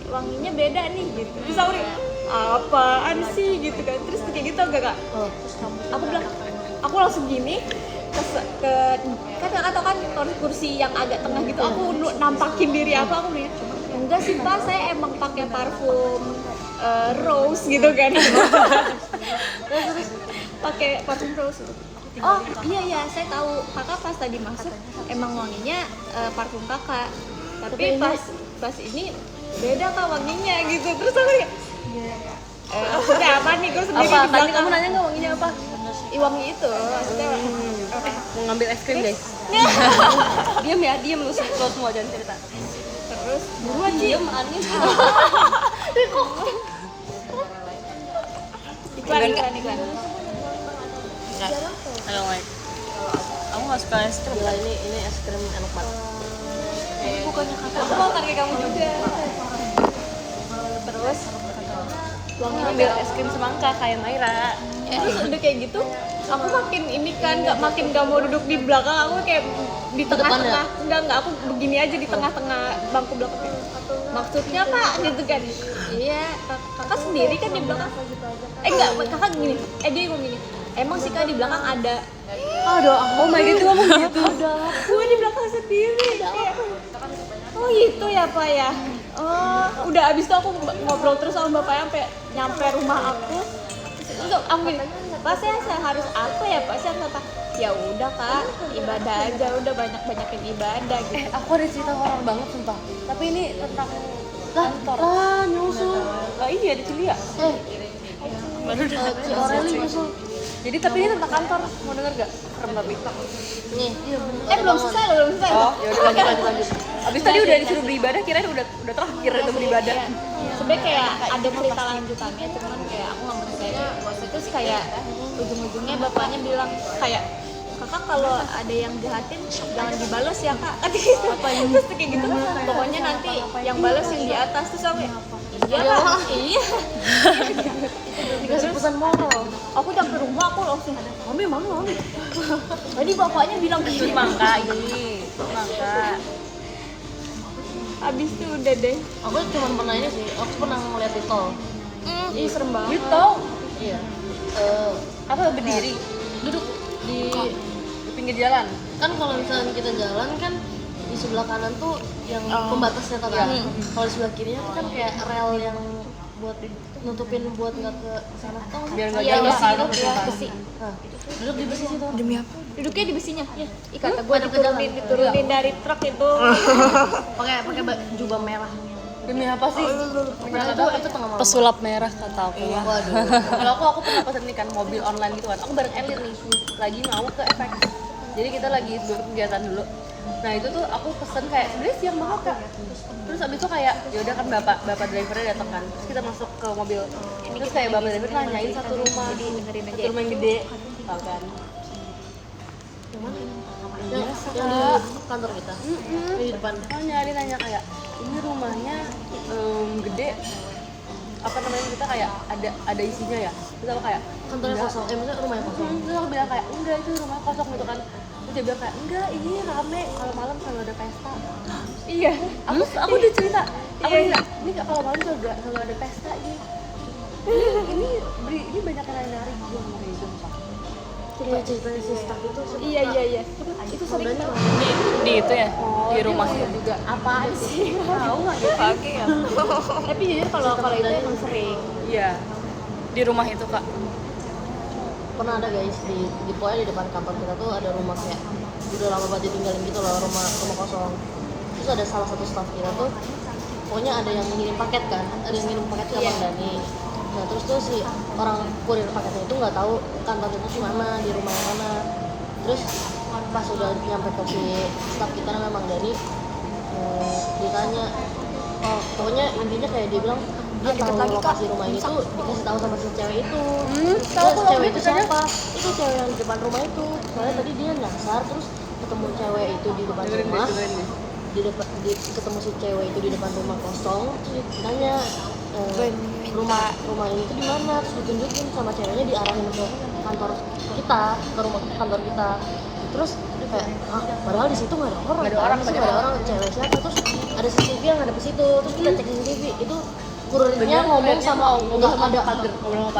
wanginya beda nih gitu. Terus aku nih, apaan sih gitu kan. Terus kayak gitu enggak kak? Aku bilang, aku langsung gini ke kan kakak tau kan kursi yang agak tengah gitu. Aku nampakin diri aku bilang, enggak sih pak, saya emang pakai parfum rose gitu kan. Terus pakai parfum rose. Oh iya saya tahu, kakak pas tadi masuk emang wanginya parfum kakak, tapi pas ini beda kak wanginya gitu. Terus aku kayak maksudnya apa nih, gue sendiri Apa? di Tadi belakang. kamu nanya nggak wanginya apa? Wangi itu maksudnya Mau ngambil es krim guys. Diam lu semua jangan cerita. terus buruan sih Diam Anis. iklan. I don't like. Aku nggak suka es krim. Gila, ini es krim enak banget. Bukannya kata aku mau kayak kamu juga. Terus Wanginya ambil es krim semangka kayak Maira. terus udah kayak gitu aku makin ini kan makin gak mau duduk di belakang, aku kayak di tengah-tengah. Enggak aku begini aja di tengah-tengah bangku belakang. Maksudnya pak gitu kan. Iya kakak sendiri kan di belakang. Enggak kakak gini, dia ngomong gini, emang sih kak di belakang ada. Oh my god itu ngomong gitu. Gue di belakang sendiri kayak, oh itu ya pak ya. Oh udah abis itu aku ngobrol terus sama bapaknya sampai nyampe rumah aku. Terus aku gini, pak saya harus apa ya pak, saya kata ya udah kak ibadah aja, udah banyakin ibadah gitu. Aku ada cerita orang banget sumpah. Tapi ini tentang lah nyusul. Lah ini ada Cilia. Si Aureli nyusul. Jadi tapi ini tentang kantor. Mau denger gak? Serem tapi. Nih, iya bener. Belum selesai loh. Oh, ya udah lanjut. Abis tadi udah disuruh beribadah, kirain udah terakhir itu beribadah. Sebenarnya kayak ada cerita lanjutannya, cuman kayak aku nggak mau ceritain. Waktu itu sih kayak ujung-ujungnya bapaknya bilang kayak kakak kalau ada yang jahatin jangan dibales ya kak. Terus kayak gitu, pokoknya nanti yang balas yang di atas tuh sampai iya kak, iya. Dikasih pesan moral. Aku nyampe rumah aku langsung mami. Tadi bapaknya bilang gini. Mangka ini, mangka. Abis itu udah deh. Aku cuma pernah ini sih, aku pernah ngeliat di tol. Ih serem banget. Gitu. Iya. Apa berdiri? Duduk di Di pinggir jalan. kan kalau misalnya kita jalan kan di sebelah kanan tuh yang pembatasnya tuh kan. Kalau di sebelah kirinya tuh kan kayak rel yang buat nutupin buat nggak ke sana tau nggak? Biar nggak Iya, jatuh besi kan. itu ya, besi. Nah, duduk di besi situ. Demi apa? Duduknya di besinya. Ih kata gue Ada ke jalan. diturunin dari truk itu. Pakai jubah merah. Demi apa sih? Itu tengah malam. Pesulap merah kata aku. Waduh. Kalau aku pernah pesen nih kan mobil online gitu kan. Aku bareng Elir nih, lagi mau ke FX. Jadi kita lagi kegiatan dulu. Nah itu tuh aku pesen kayak sebenarnya siang banget kak. Terus abis itu kayak yaudah kan bapak drivernya datang kan. Terus kita masuk ke mobil. Terus kayak bapak driver nanyain satu rumah, satu rumah yang gede, tau kan? Yang di kantor kita. Di depan. Oh nanya kayak ini rumahnya gede, apa namanya kita kayak ada isinya ya. Terus aku kayak Kantornya kosong. Maksudnya rumahnya kosong. terus aku bilang kayak enggak itu rumah kosong gitu kan. Terus dia bilang kayak enggak ini rame kalau malam selalu ada pesta. Iya. Aku udah cerita, aku bilang ini kalau malam selalu ada pesta ini. Ini banyak yang nari gue sama kayak gitu. Kayak ceritanya si staff itu. Iya. Itu sering banget. Di itu ya, di rumah. Juga apaan sih? Tahu nggak dia pakai ya? Tapi jujur kalau itu emang sering. Iya. Di rumah itu kak. Pernah ada guys di pokoknya di depan kantor kita tuh ada rumah kayak udah lama banget ditinggalin gitu loh, rumah kosong. Terus ada salah satu staff kita tuh pokoknya ada yang ngirim paket kan, ada yang ngirim paket ke Bang Dani. Nah terus tuh si orang kurir paketnya itu nggak tahu kantor itu di mana, di rumah yang mana. Terus pas udah nyampe ke si staff kita namanya Bang Dani, ditanya, oh pokoknya intinya kayak dia bilang dia tahu lokasi rumah ini tuh dikasih tahu sama si cewek itu. Terus cewek itu siapa? Itu cewek yang di depan rumah itu. Soalnya tadi dia nyasar terus ketemu cewek itu di depan rumah. Ketemu si cewek itu di depan rumah kosong. Terus ditanya rumah ini tuh di mana? Terus ditunjukin sama ceweknya diarahin ke kantor kita, ke rumah kantor kita. Terus dia kayak, padahal di situ nggak ada orang. Nggak ada orang, cewek siapa? Terus ada CCTV yang ada di situ. Terus kita cek CCTV itu kurirnya ngomong sama nggak ada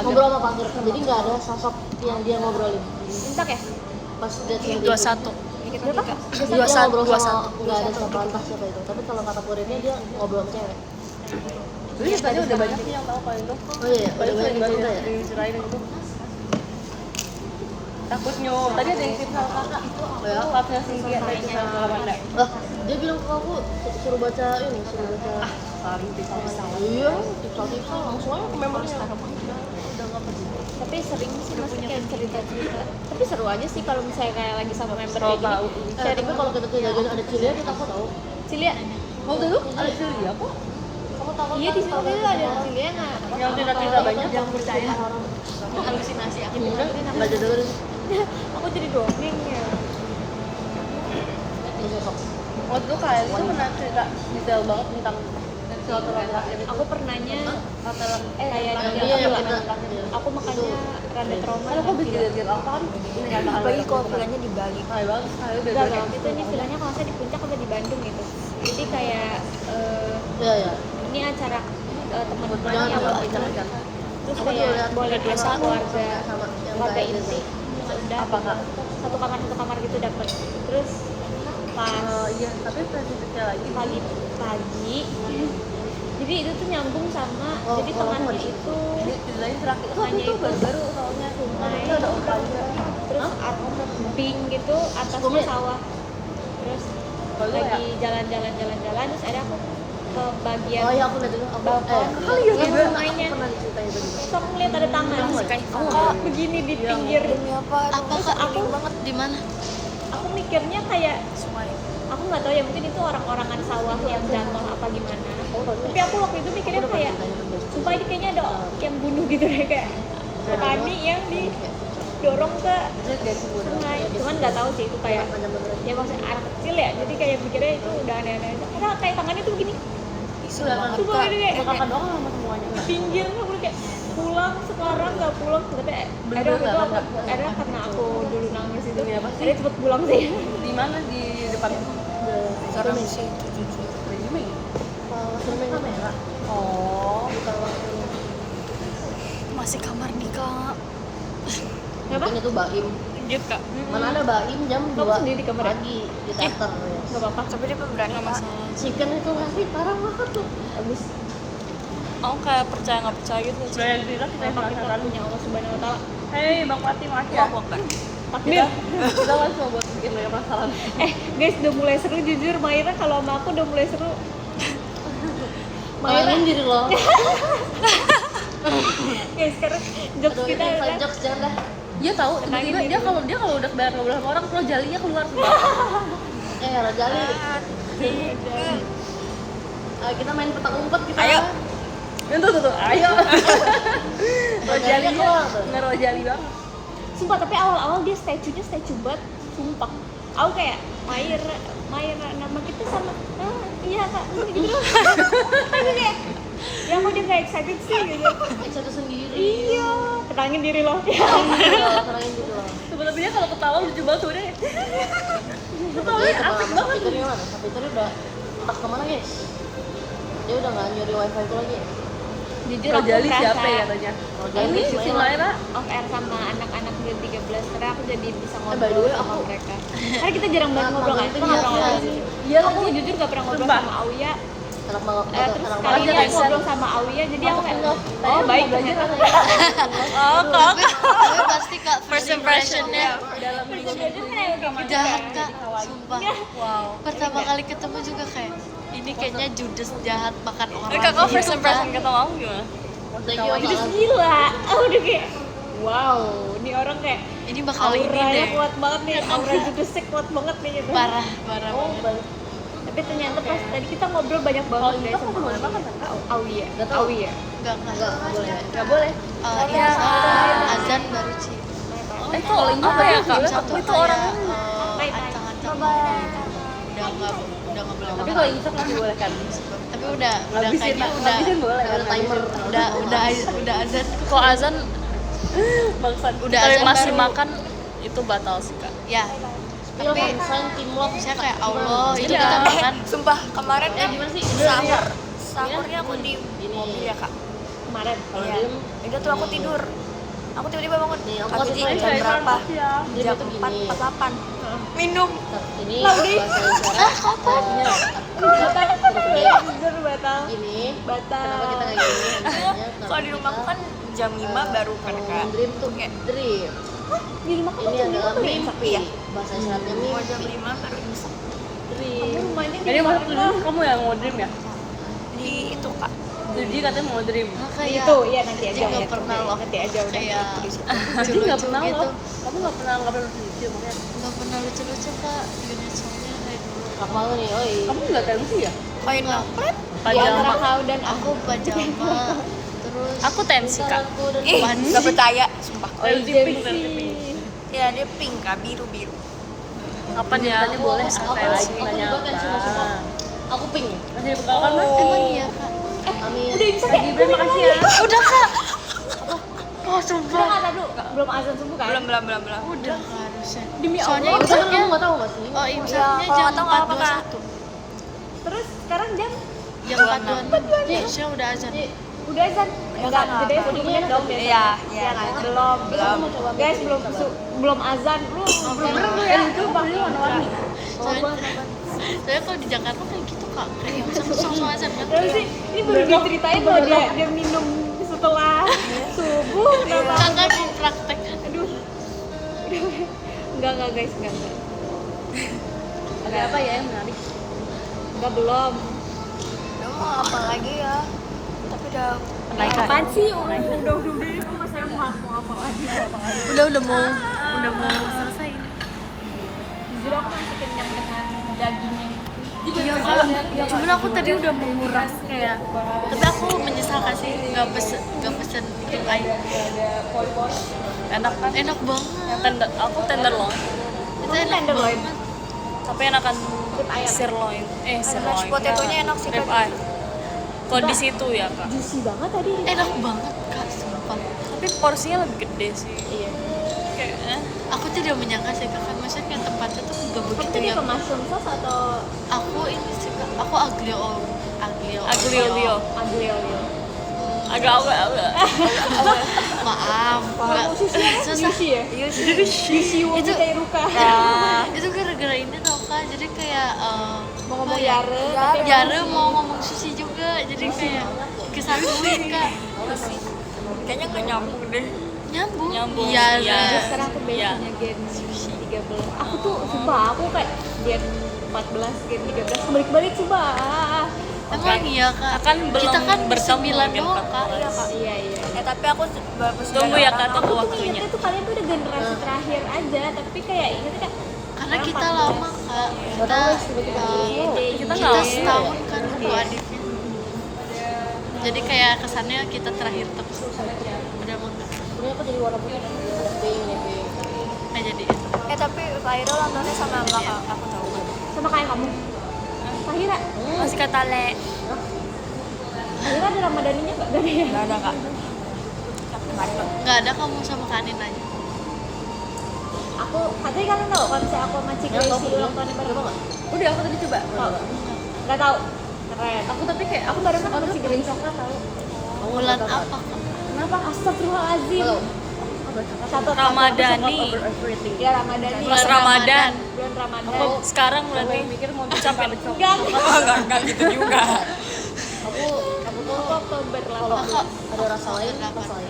ngobrol sama pagar. Jadi nggak ada sosok yang dia ngobrolin. Minta ya? Pas dia 21. Berapa? dia ngobrol sama nggak ada siapa entah siapa itu. Tapi kalau kata kurirnya dia ngobrol sama cewek. Jadi tadi udah banyak sih yang tahu kalau itu. Oh iya, udah banyak yang cerita ya. Diceritain itu. Takutnya tadi ada yang cerita sama kakak itu lapnya Cynthia tadi sama Amanda. Dia bilang ke aku suruh baca ini, suruh baca. Saling pisah. Iya, tipsal langsung aja ke membernya. Tapi sering sih maksudnya kayak cerita-cerita. Tapi seru aja sih kalau misalnya kayak lagi sama member kayak gini. Tapi kalau kita tuh jajan ada Cilia kita aku tahu. Cilia. Oh dulu ada Cilia kok. Kamu tahu? Iya di situ tuh ada Cilia nggak? Yang cerita banyak. Jangan percaya orang. Halusinasi aku. Nggak dengerin. Aku jadi dongeng ya. Ini sosok. Waktu itu kalian itu pernah cerita detail banget tentang suatu laki-laki itu. Aku pernahnya kayak Iya yang kita. aku makanya rada trauma. Kan aku bisa lihat apa kan ini kan Apalagi kalau pulangnya di Bali. Hai bang, saya udah Enggak dong, itu ini villanya kalau saya di puncak atau di Bandung gitu. Jadi kayak Iya. ini acara teman-temannya Jangan waktu itu. jangan. Terus kayak boleh dua keluarga Sama yang keluarga kayak inti. Udah Apa, Kak? satu kamar gitu dapet. Terus pas iya, tapi spesifiknya lagi pagi jadi itu tuh nyambung sama Oh, jadi kalau aku tengahnya nggak di itu judulnya terakhir tengahnya itu baru soalnya naik itu ada upahnya. terus pink gitu atasnya sawah terus Kalau ya lagi jalan-jalan terus ada aku ke bagian Oh iya aku lihat dulu. balkon Kali ya juga. rumahnya Pernah diceritain itu juga. terus aku ngeliat ada tangan begini di pinggir Terus aku banget di mana? aku mikirnya kayak Sungai. aku nggak tahu ya mungkin itu orang-orangan sawah yang jatuh apa gimana tapi aku waktu itu mikirnya kayak sumpah ini kayaknya ada yang bunuh gitu deh kayak petani yang di dorong ke sungai. Cuman nggak tahu sih itu kayak ya maksudnya anak kecil ya, jadi kayak pikirnya itu udah aneh-aneh aja. Karena kayak tangannya tuh begini, sumpah ini kayak kakak doang sama semuanya. pinggir aku kayak pulang sekarang nggak pulang, tapi ada waktu itu ada karena aku dulu nangis itu Demi apa sih? ada cepet pulang sih. Di mana di depan? Sekarang sih jujur Filming kamera. Oh, Bukan langsung. Masih kamar nih kak. Kenapa? Ini tuh Baim. Gitu kak. Mana ada Baim jam Kamu 2 sendiri di kamar ya? pagi di teater ya. Nggak apa-apa. tapi dia pemberani Nggak Kak. masalah. Chicken itu ngasih parah banget tuh. Abis Aku kayak percaya nggak percaya gitu. Brian Dira kita yang apa kita penasaran. punya Allah Subhanahu Wa Taala. Hei Bang Pati, makasih ya. Takdir. Kita langsung buat bikin mereka penasaran. Guys, udah mulai seru jujur. Maira kalau sama aku udah mulai seru. Mainin diri lo. Guys, sekarang jokes Aduh, kita ini adalah jokes jangan dah. Dia tahu tiba-tiba dia kalau udah kebayar ngobrol sama orang, kalau jalinya keluar semua. Rajali. Ayo kita main petak umpet kita. Ayo. Tuh, ayo. Rajalinya keluar tuh. Ngerojali banget. sumpah, tapi awal-awal dia statue banget, sumpah. Aku kayak Maira nama kita sama. Iya kak, gitu loh. Aku kayak ya kok dia kayak excited sih gitu. Satu sendiri. Iya, tenangin diri lo. Tenangin diri lo. Tapi dia kalau ketawa lucu banget udah. Ketawanya asik banget. Fiturnya mana? Fiturnya udah entah kemana guys. Dia udah nggak nyuri wifi itu lagi. Jujur aku Rojali siapa merasa ya katanya? Rojali Ini si si Maira. Maira. off air sama anak-anak di 13 karena aku jadi bisa by the ngobrol way, sama aku- mereka. Karena kita jarang banget ngobrol kan. Kita Iya, nggak pernah iya. ngobrol. Iya, Aku jujur gak pernah ngobrol Sumpah. sama Auya. Anak malam, Terus anak kali ini malam. aku ngobrol sama Auya, jadi aku kayak oh baik ternyata. Oh kak. Tapi pasti Kak First impressionnya. Dalam Itu kan kayak gitu jahat kan. Kak, sumpah. wow. Pertama kali ketemu juga kayak ini kayaknya judes jahat makan orang. Kakak first gitu, impression Kak. ketemu aku gimana? Thank you Itu banget. gila. Aku udah kayak wow, ini orang kayak Ini bakal ini auranya deh. kuat banget nih, aura judesnya kuat banget nih gitu. Parah Oh, banget. balik. Tapi ternyata pas tadi kita ngobrol banyak banget guys sama boleh makan kan? Auya. Nggak tahu. Auya. Enggak Enggak boleh. Enggak boleh. Iya, azan baru sih. Itu apa ya kak? Satu Itu orang ancang-ancang udah nggak boleh Tapi makan. kalau insaf masih boleh kan? Tapi udah Ngabisin, kayaknya udah ngabisin boleh. Ada timer. udah azan. kok azan Bangsat. Udah tapi azan masih baru. makan itu batal sih kak. Ya. Tapi sign teamwork. Saya kayak Allah itu Iya. kita makan. Sumpah, kemarin kan Gimana sih? sahurnya aku di mobil ya kak. Kemarin. Kalau Iya. diem, Itu tuh aku tidur. Aku tiba-tiba bangun. Nih, aku Habis kasih ini tahu jam ya. berapa? diem Jam itu 4, gini. 48. Minum. Ini bahasa isyarat. Jujur batal. Gini. Batal. Kenapa kita kayak gini? Hanya Kalau di rumah aku kan jam 5 baru kan kak. dream tuh dream. Di rumah kamu Ini jam adalah berapa ya? mimpi. Bahasa isyaratnya Mau mimpi. jam 5 baru imsak. Dream. Kamu rumahnya di Jadi mana? masuk dulu kamu yang mau dream ya? Di itu kak. Jadi katanya mau dream. Kayak Itu ya nanti aja. dia nggak pernah loh. Nanti aja udah. Kayak Jadi nggak lucu-lucu pernah gitu. loh. Kamu nggak pernah lucu makanya. Nggak pernah lucu-lucu Kak. Unit soalnya dari dulu. Aku malu nih, oi. Kamu nggak tensi ya? Koin lapret. Di Pajama. antara kau dan Aku pajama. Terus Aku tensi kak. Aku dan Ih, gak percaya. Sumpah. Tensi pink, tensi pink. Ya dia pink kak, biru-biru. Kapan ya? Tanya boleh. aku Santai lagi aku tanya juga kan apa? semua. Aku pink. Masih buka kan mas? emang iya Kak. Amin. udah bisa Lagi Ibrahim makasih ya. Udah Kak. Udah kata dulu, belum azan subuh kan? Belum. Udah Kak harusnya. Demi Soalnya Allah. Tapi imsaknya kamu nggak tahu masih? oh imsaknya kalau jam nggak tahu nggak apa, Kak. 4.21. Terus sekarang jam Jam 4.26. Harusnya udah azan. udah azan. Enggak, jadi 10 menit dong biasanya. Iya, Iya kan? Belum. Guys, belum azan. Belum lu ya. Itu warna-warni. Soalnya kalau di Jakarta kayak gitu Kak. Kayak langsung azan kan. Terus sih, ini baru diceritain loh dia minum setelah subuh. Kenapa? Kakak mau praktek. Aduh. Enggak guys, enggak. Ada apa ya yang menarik? Enggak belum. Udah mau apa lagi ya? Tapi udah Apaan sih? Udah itu masalah mau apa lagi? Udah mau selesai. Jujur aku masih kenyang dengan dagingnya. Iya kak, cuman aku tadi udah menguras kayak, tapi aku menyesal kasih nggak pesen rib eye. Enak kan? Enak banget. Aku tenderloin. Itu enak tenderloin. banget. Tapi enakan sirloin. Mashed Sirloin. potato-nya enak sih Rib Kak. eye. Kalau di situ ya kak. Juicy banget tadi. Enak banget kak, sumpah. Tapi porsinya lebih gede sih. Iya. Kayak Aku tidak menyangka sih kak, maksudnya tempatnya tuh nggak Kamu begitu tadi yang. ke mushroom sauce atau Aku ini sih kak, aku aglio aglio-olio. aglio? Agak. Maaf, nggak susah. Juicy ya? Juicy Itu Teiruka. itu gara-gara ini tau kak, jadi kayak Mau ngomong apa ya? Yare, tapi Yare mau ngomong sushi juga, jadi kayak kesatuin kak. Kayaknya nggak nyambung deh. Nyambung. Nyambung, Yare. iya. sekarang aku biasanya gen 13. Aku tuh sumpah aku kayak gen 14, gen 13 kebalik-balik sumpah. Emang iya kak. Kan belum Kita kan bertemu bersembilan gen doang kak. 14. Iya kak. Iya iya. Tapi aku baru Tunggu ya kak, tunggu Aku tuh waktunya. ingetnya tuh kalian tuh udah generasi terakhir aja, tapi kayak ingetnya kayak Karena kita lama kak. Kita Kita nggak setahun kan dua adiknya. Jadi kayak kesannya kita terakhir terus. Udah mau nggak? Ini aku jadi warna putih. Ada pink nih, pink. Nggak jadi. tapi Fairo nontonnya sama enggak Kak? Aku tahu kan. sama kayak kamu. Fahira, Masih kata le. Fahira ada Ramadaninya nggak? Gak ada ya? Enggak ada Kak. Nggak ada kamu sama Kanin aja. Aku katanya kalian tahu kalau misalnya aku sama Cik Ya, Gracie kamu ulang tahunnya bareng. Coba nggak? Udah aku tadi coba. Tahu? Nggak tahu. Keren. Aku tapi kayak Aku barengan sama Cik Gracie. coklat tahu. Bulan apa kak? Kenapa? Astagfirullahaladzim. Satu Ramadhani. Ya Ramadhani. Bulan Ramadan. Bulan Ramadan. Oh, sekarang berarti Mikir mau capek coklat. Enggak. gitu juga. Aku tuh Aku Oktober lah. Kakak ada rasa lain, rasa lain.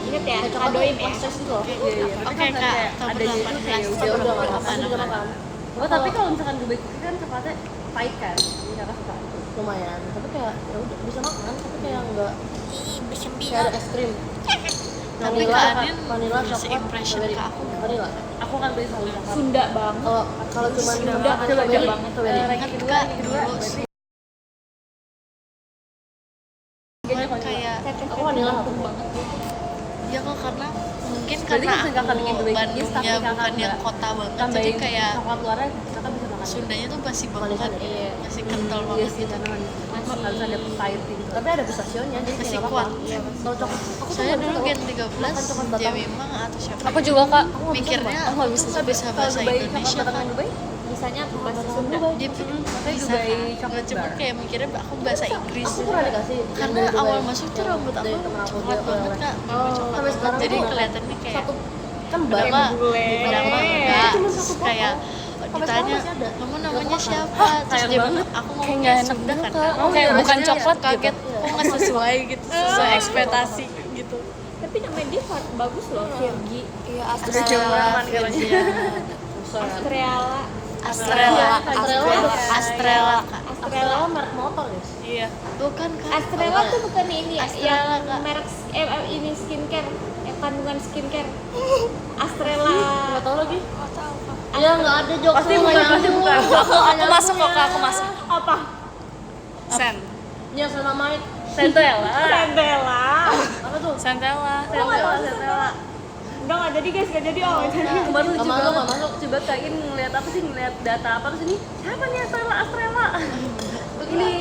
Ingat ya, Kayak coklat kadoin tuh ya. proses gitu loh. Oke kak, Oktober adanya itu 18. kayak Ya udah nggak apa-apa, aku juga makan. Oh, tapi kalau misalkan gue baik kan coklatnya pahit kan. Jadi kakak suka. Lumayan, tapi kayak ya udah bisa makan, tapi kayak enggak Ih, bersembilan. kayak ada es krim. Tapi Vanilla, Kak Anin vanilla, ngasih coklat, impression strawberry. ke aku. Vanilla. Aku akan beli selalu coklat. Sunda banget. Kalau cuma Sunda vanilla, banget, strawberry, banget. strawberry. Ingat kak dulu sih. Kayak Aku vanilla aku. ya kok karena mungkin Berarti karena kan kakak bikin aku dua Bandungnya tapi kakak bukan yang nggak kota banget, jadi Tambahin kayak coklat luarnya kakak bisa makan. Sundanya tuh masih banget, Iya. masih kental Iya banget sih, gitu. karena harus ada pahit gitu. Tapi ada pistasionya, jadi kayak Masih nggak kuat. apa-apa. Kalau coklat, aku tuh Saya nggak dulu bisa gen tahu. 13 Makan coklat batang. Jemimang atau siapa? Aku juga kak. Mikirnya Aku aku tuh bisa bahasa Indonesia Coklat kan. Dubai? Bisanya bahasa Sunda. Dia Makanya bisa Dubai kan. coklat Cuma bar. kayak mikirnya aku bahasa Inggris. Aku pernah dikasih yang Karena dari Dubai. awal masuk tuh rambut aku Dari temen aku, coklat dia banget oleh-oleh. kak, coklat Sampai banget. sekarang Jadi tuh kelihatannya kayak satu kan bar berapa bule. berapa enggak, terus kayak Sampai ditanya sekarang masih ada. kamu namanya siapa, terus dia bilang aku Kayak ngomongnya nggak enak Sunda dulu, kan. Kak. Oh, Kayak iya, bukan maksudnya coklat kaget, gitu. kok nggak sesuai gitu, sesuai ekspektasi gitu. Tapi namanya dia bagus loh, Virgi. Iya, Astrela, Astreala. Astrela, Astrela. Astrela kak. Astrela merek motor guys. Iya. Bukan kak. Astrela tuh bukan ini ya, Astrela, yang Kak. merek ini skincare, yang kandungan skincare. Astrela. Nggak tahu lagi. Ya nggak ada jok. Pasti bukan, pasti bukan. Aku masuk kok kak, aku masuk. Apa? Sen. Ya sama Mike. Centella. Sandela. Apa tuh? Centella. Centella. Udah nggak jadi guys, nggak jadi Kemarin lucu Sama banget. nggak masuk. Coba kain ngeliat apa sih, ngeliat data apa terus ini siapa nih Astrela. Ini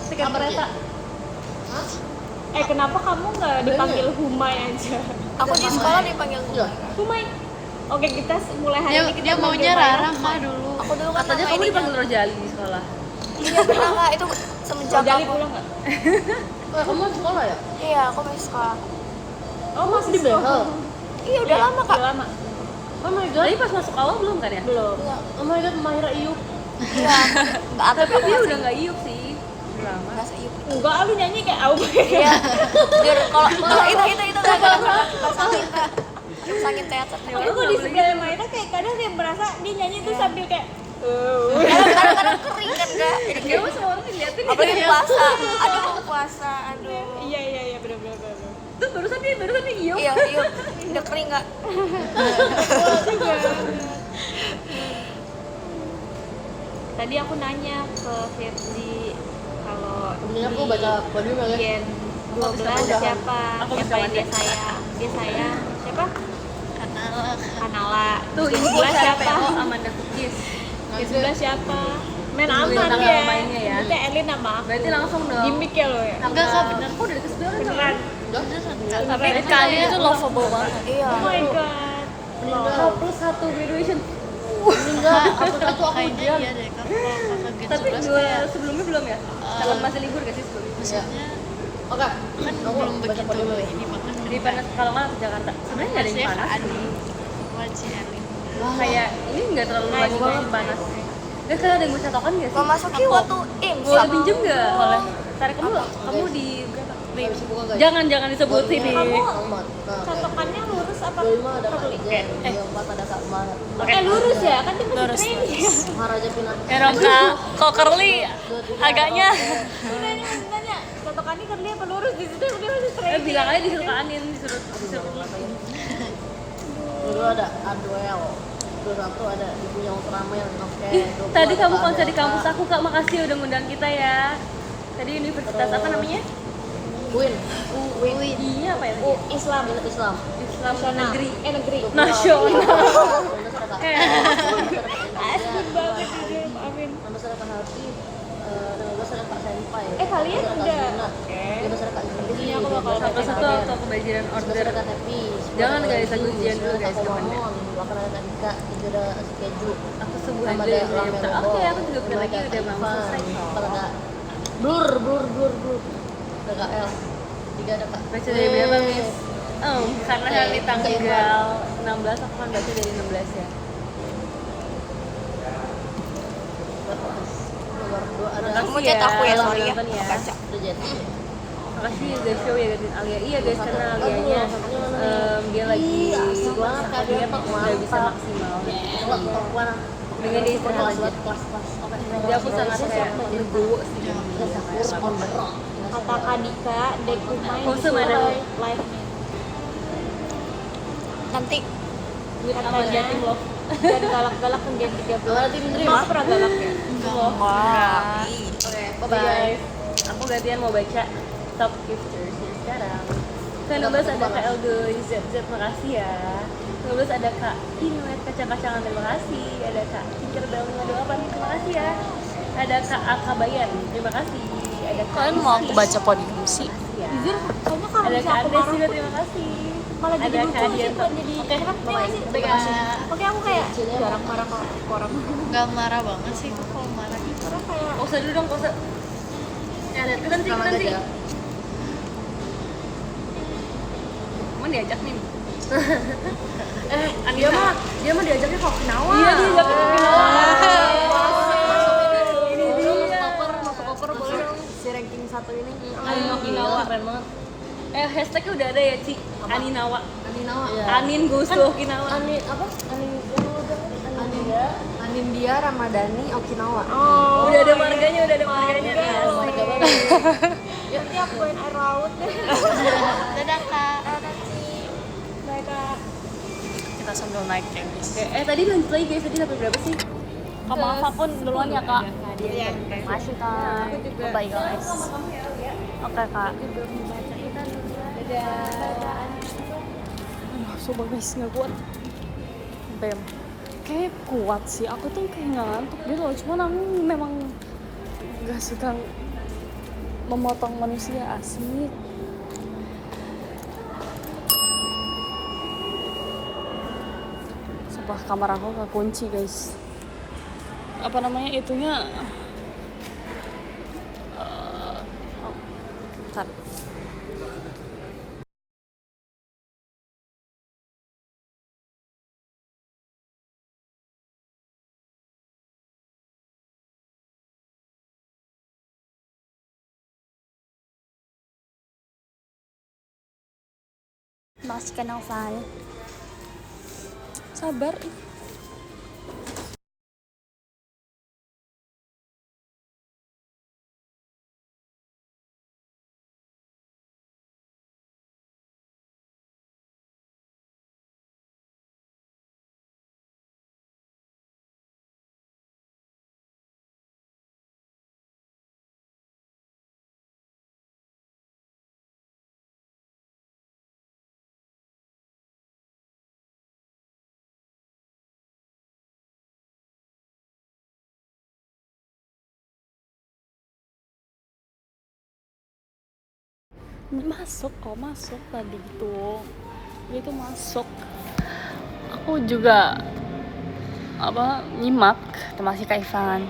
tiket kereta. Kenapa kamu nggak dipanggil Humay aja? Aku di sekolah dipanggil Iya. Humay. Oke, kita mulai hari Dia ini kita dia maunya manggil Rara kak dulu. Aku dulu kan Katanya nama kamu ininya. dipanggil Rojali di sekolah. Iya pernah Kak, itu semenjak Jali aku. pulang nggak? Kamu sekolah ya? Iya, aku masih sekolah. Oh masih di Behel. Iya, udah lama Kak. Udah lama. Oh my god. Tapi pas masuk awal belum kan ya? Belum. Oh my god, Mahira Iyuk. Iya, enggak akrab. Tapi dia udah nggak iup sih. Udah lama. Enggak seiup. Enggak, lu nyanyi kayak Aubameyang. Iya. Biar kalau itu enggak pasangin Kak. Pasangin teater. Aku kok di sebelah Maira kayak kadang dia merasa dia nyanyi tuh sambil kayak Kadang-kadang kering kan Kak. Jadi kayak Kamu semua orang ngeliatin apalagi puasa. Aduh, mau puasa. Aduh. iya bener. tuh barusan dia iup. Iya, udah kering Kak. tadi aku nanya ke Firzi kalau Sebenarnya aku baca podium ya guys. Gen 12 siapa Aku yang bisa paling baca. dia sayang siapa Kanala Tuh Gen info 11 siapa PO Amanda Kukis. Gen 11 siapa main Tungguin aman tanggal ya mainnya ya. nanti Elin sama aku Berarti langsung dong. gimmick ya lo ya Enggak kak, bener. Kok udah dikasih bilang beneran Tapi kalian itu lovable banget. Iya. oh my god Meninggal plus 1 graduation. Enggak, aku Kayaknya iya deh, kakak Gen Tapi 11 dua kayak sebelumnya belum ya? Kalau masih libur gak sih sebelumnya? maksudnya Oke, kan aku belum baca begitu podium ya. ini banget. Di panas kalau nggak ke Jakarta. Sebenarnya nggak ada yang Makasih ya, panas. Kak Adi. Wajib Elin. Kayak ini nggak terlalu lagi musim panas. Gak kalian ada yang mau catokan gak sih? Memasuki waktu IMSA. Boleh pinjem nggak? Boleh. Tarik kamu di berapa? Habis buka guys. Jangan disebut sini. Selamat. Nah, catokannya lurus apa 25 ada Kak Ijen, 24 ada Kak Mar. lurus ya kan dia masih Lurus, training lurus. Maharaja Pinang. Roka, kok curly agaknya nanya catokannya kan dia apa lurus di situ dia masih training Bilang aja disuruh ke Anin, disuruh Dulu ada Adwell. 21 ada ibunya Ultraman. Oke. Ih, 20 tadi ada kamu Kak konser di Adela. kampus aku Kak, makasih udah ngundang kita ya. Tadi universitas apa namanya? Win. Iya apa ya? Islam Islam. Islam negeri. negeri Nasional. asik banget dia amin Nama saya Kak Hardi. Nama gue saya Kak Senpai. kalian Nama saya Kak udah Zuna. Nama saya Kak Zuna. Ini aku bakal Satu satu atau kebajiran Nama order. saya Kak Tepi. Jangan guys, aku ujian dulu guys Kak kapan ya? Momon. Bahkan ada Kak Dika. Itu ada si Keju. Aku sebuah Sama dulu ada ya. Rame Robo. Oke, aku juga bentar lagi Sama udah ada mau Ivan. selesai. Empat ada Blur. Ada Kak L. 3 ada Kak. Baca dari berapa, Miss? Oh, karena Oke, hari tanggal Kak 16 aku kan baca dari 16 ya. Nomor 2 ada Kamu chat aku ya, udah sorry ya. nonton ya. Baca. Udah jadi. Makasih udah show ya gantiin Alia. Iya guys, karena Alianya dia lagi dia tuh udah bisa maksimal. Dengan dia istirahat aja. Jadi aku sangat kayak legowo sih. kata Kadika Dekumai Pose mana? live Nanti Sama Jatim Love. dan galak-galak ke Gen 13 Mana tim Dream? Emang aku pernah galak ya wah. Oke, bye-bye. Aku gantian mau baca top giftersnya sekarang. Ke-16 ada Kak Elgo ZZ, makasih ya. Ke-12 ada Kak Inuet Kacang-Kacangan, terima kasih. Ada Kak Tinkerbell 528, terima kasih ya. Ada Kak Akabayan, terima kasih. Ada Kak kalian mau aku Isi, baca podium sih? ya. jujur kayaknya kalau Ada bisa Kak aku Andes marah juga, tuh terima kasih. malah jadi Ada lucu Kak sih Adianto. bukan jadi Oke, bye bye. oke aku kayak jarang marah ke orang Nggak marah banget sih kok kalau marah gitu. orang kayak Pause dulu dong, pause. Ya, lihat nanti. Cuman diajak nih. Dia mah diajaknya ke Okinawa. Iya, diajaknya ke Okinawa. Ini dia. Masuk koper boleh dong. Si ranking 1 ini. Anin Okinawa. Keren banget. Hashtagnya udah ada ya, Ci. Aninawa. Aninawa. Iya. Anin goes to Okinawa. Anin apa? Anindia Ramadhani Okinawa. oh Udah ada marganya, udah ada marganya. Marga banget. nanti aku main air laut deh Dadah Kak. bye kak Kita sambil naik ya guys. Oke, tadi lanjut lagi guys, tadi sampai berapa sih? Kak maaf aku duluan ya kak. iya Makasih kak. Bye guys. Oke kak. Aduh, coba guys nggak kuat. Bem. Kayak kuat sih. Aku tuh kayak nggak ngantuk gitu loh. Cuman aku memang nggak suka memotong manusia asik. Sumpah kamar aku nggak kunci guys. Apa namanya itunya? Bentar. Masih kenal Van. Sabar. masuk tadi itu. Dia tuh masuk. Aku juga nyimak, termasuk Kak Ivan.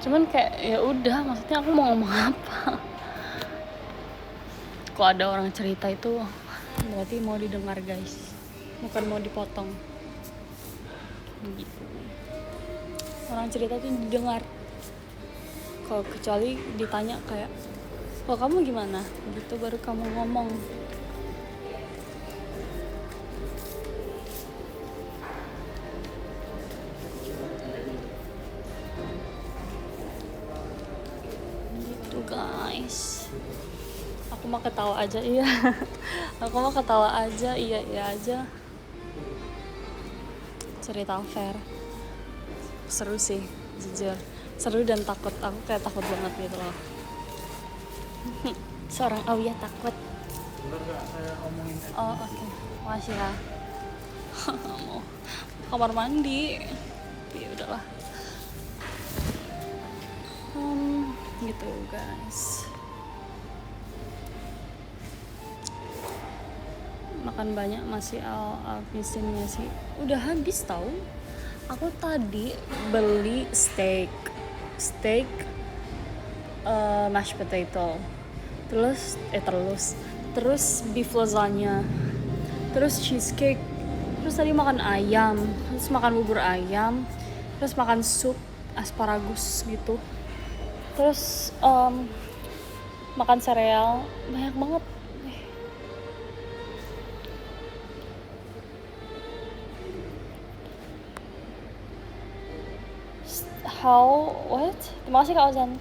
Cuman kayak ya udah, maksudnya aku mau ngomong apa? Kok ada orang cerita itu berarti mau didengar guys, bukan mau dipotong. Gitu. Orang cerita tuh didengar. Kalau kecuali ditanya kayak, "Oh, kamu gimana?" Gitu baru kamu ngomong. Gitu guys. Aku mah ketawa aja, iya. Aku mah ketawa aja, iya aja. Cerita fair. Seru sih, jujur. Seru dan takut. Aku kayak takut banget gitu loh. Seorang Auya takut. Bener gak saya omongin? Oh oke. Makasih ya. Mau kamar mandi. Ya udahlah. Gitu guys. Makan banyak masih habisinnya sih. Udah habis tau. Aku tadi beli steak mashed potato, terus beef lasagna, terus cheesecake, terus tadi makan ayam, terus makan bubur ayam, terus makan sup asparagus gitu, terus makan sereal, banyak banget. Terima kasih Kak Ozan.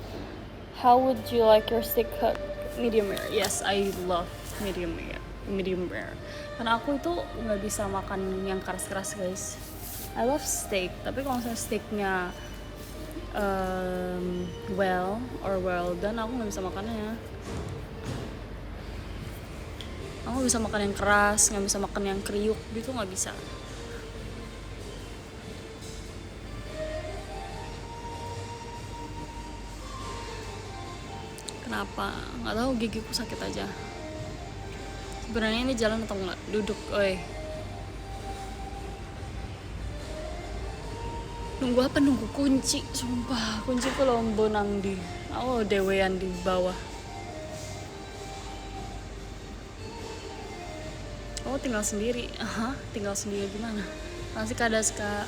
How would you like your steak cooked? Medium rare. Yes, I love medium rare. Karena aku itu nggak bisa makan yang keras-keras guys. I love steak, tapi kalau misalnya steaknya well done, aku nggak bisa makannya. Aku nggak bisa makan yang keras, nggak bisa makan yang kriuk gitu, nggak bisa. Kenapa? Nggak tahu, gigiku sakit aja. Sebenarnya ini jalan atau enggak? Duduk, oi. Nunggu apa? Nunggu kunci. Sumpah, kunci ku lombo nang di. Aku dewean di bawah. Oh, tinggal sendiri. Aha, tinggal sendiri gimana? Masih kadas Kak.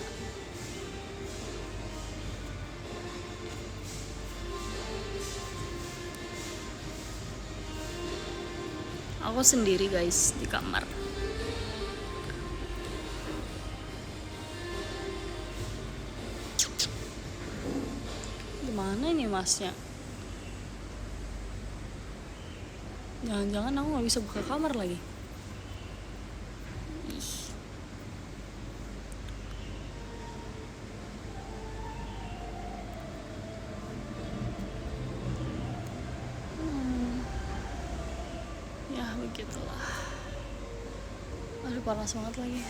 Aku sendiri guys di kamar. Gimana ini masnya? Jangan-jangan aku gak bisa buka kamar lagi. Ih. Ya begitulah. Aduh panas banget lagi.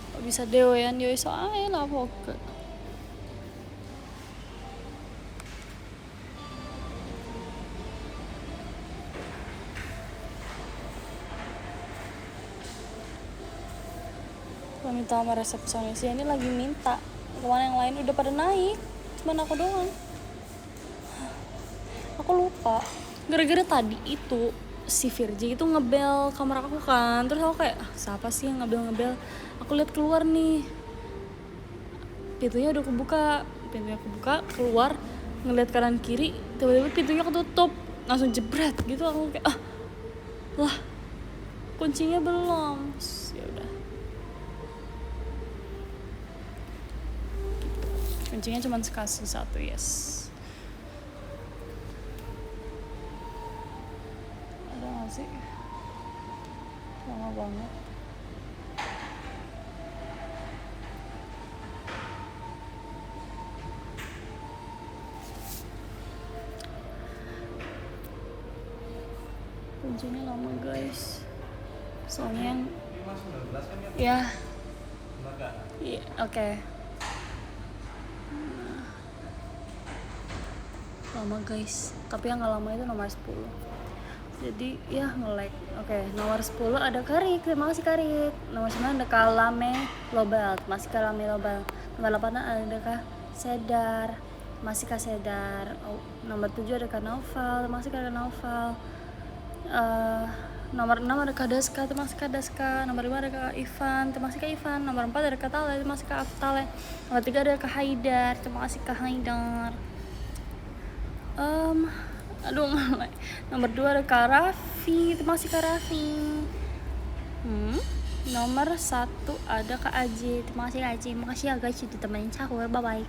Kok bisa dewean yo iso ae lah poke. Minta sama resepsionis ya, ini lagi minta. Kemana yang lain udah pada naik, cuman aku doang. Aku lupa. Gara-gara tadi itu si Virgi itu ngebel kamar aku kan, terus aku kayak siapa sih yang ngebel. Aku lihat keluar nih, pintunya udah kebuka, keluar ngeliat kanan kiri, tiba-tiba pintunya ketutup, langsung jebret gitu. Aku kayak lah kuncinya belum. Ya udah, kuncinya cuma sekasih satu, yes. Ada gak sih? Lama banget. Juni lama guys. Soalnya yang ya iya, oke. Lama guys, tapi yang nggak lama itu nomor 10. Jadi ya nge-lag. Oke, nomor 10 ada Karik, terima kasih Karik. Nomor 9 ada Kalame Lobel, masih Kalame Lobel. Nomor 8 ada Kak Sedar, masih Kak Sedar. Oh, nomor 7 ada Kak Naufal, masih Kak Naufal. Nomor 6 ada Kak Daska, termasuk Kak Daska. Nomor 5 ada Kak Ivan, termasuk Kak Ivan. Nomor 4 ada Kak Tale, termasuk Kak Tale. Nomor 3 ada Kak Haidar, terima kasih Kak Haidar. Aduh ngelek. Nomor 2 ada Kak Raffi, terima kasih Kak Raffi. Nomor 1 ada Kak Aji, terima kasih Kak Aji. Makasih ya guys, ditemenin sahur, bye bye.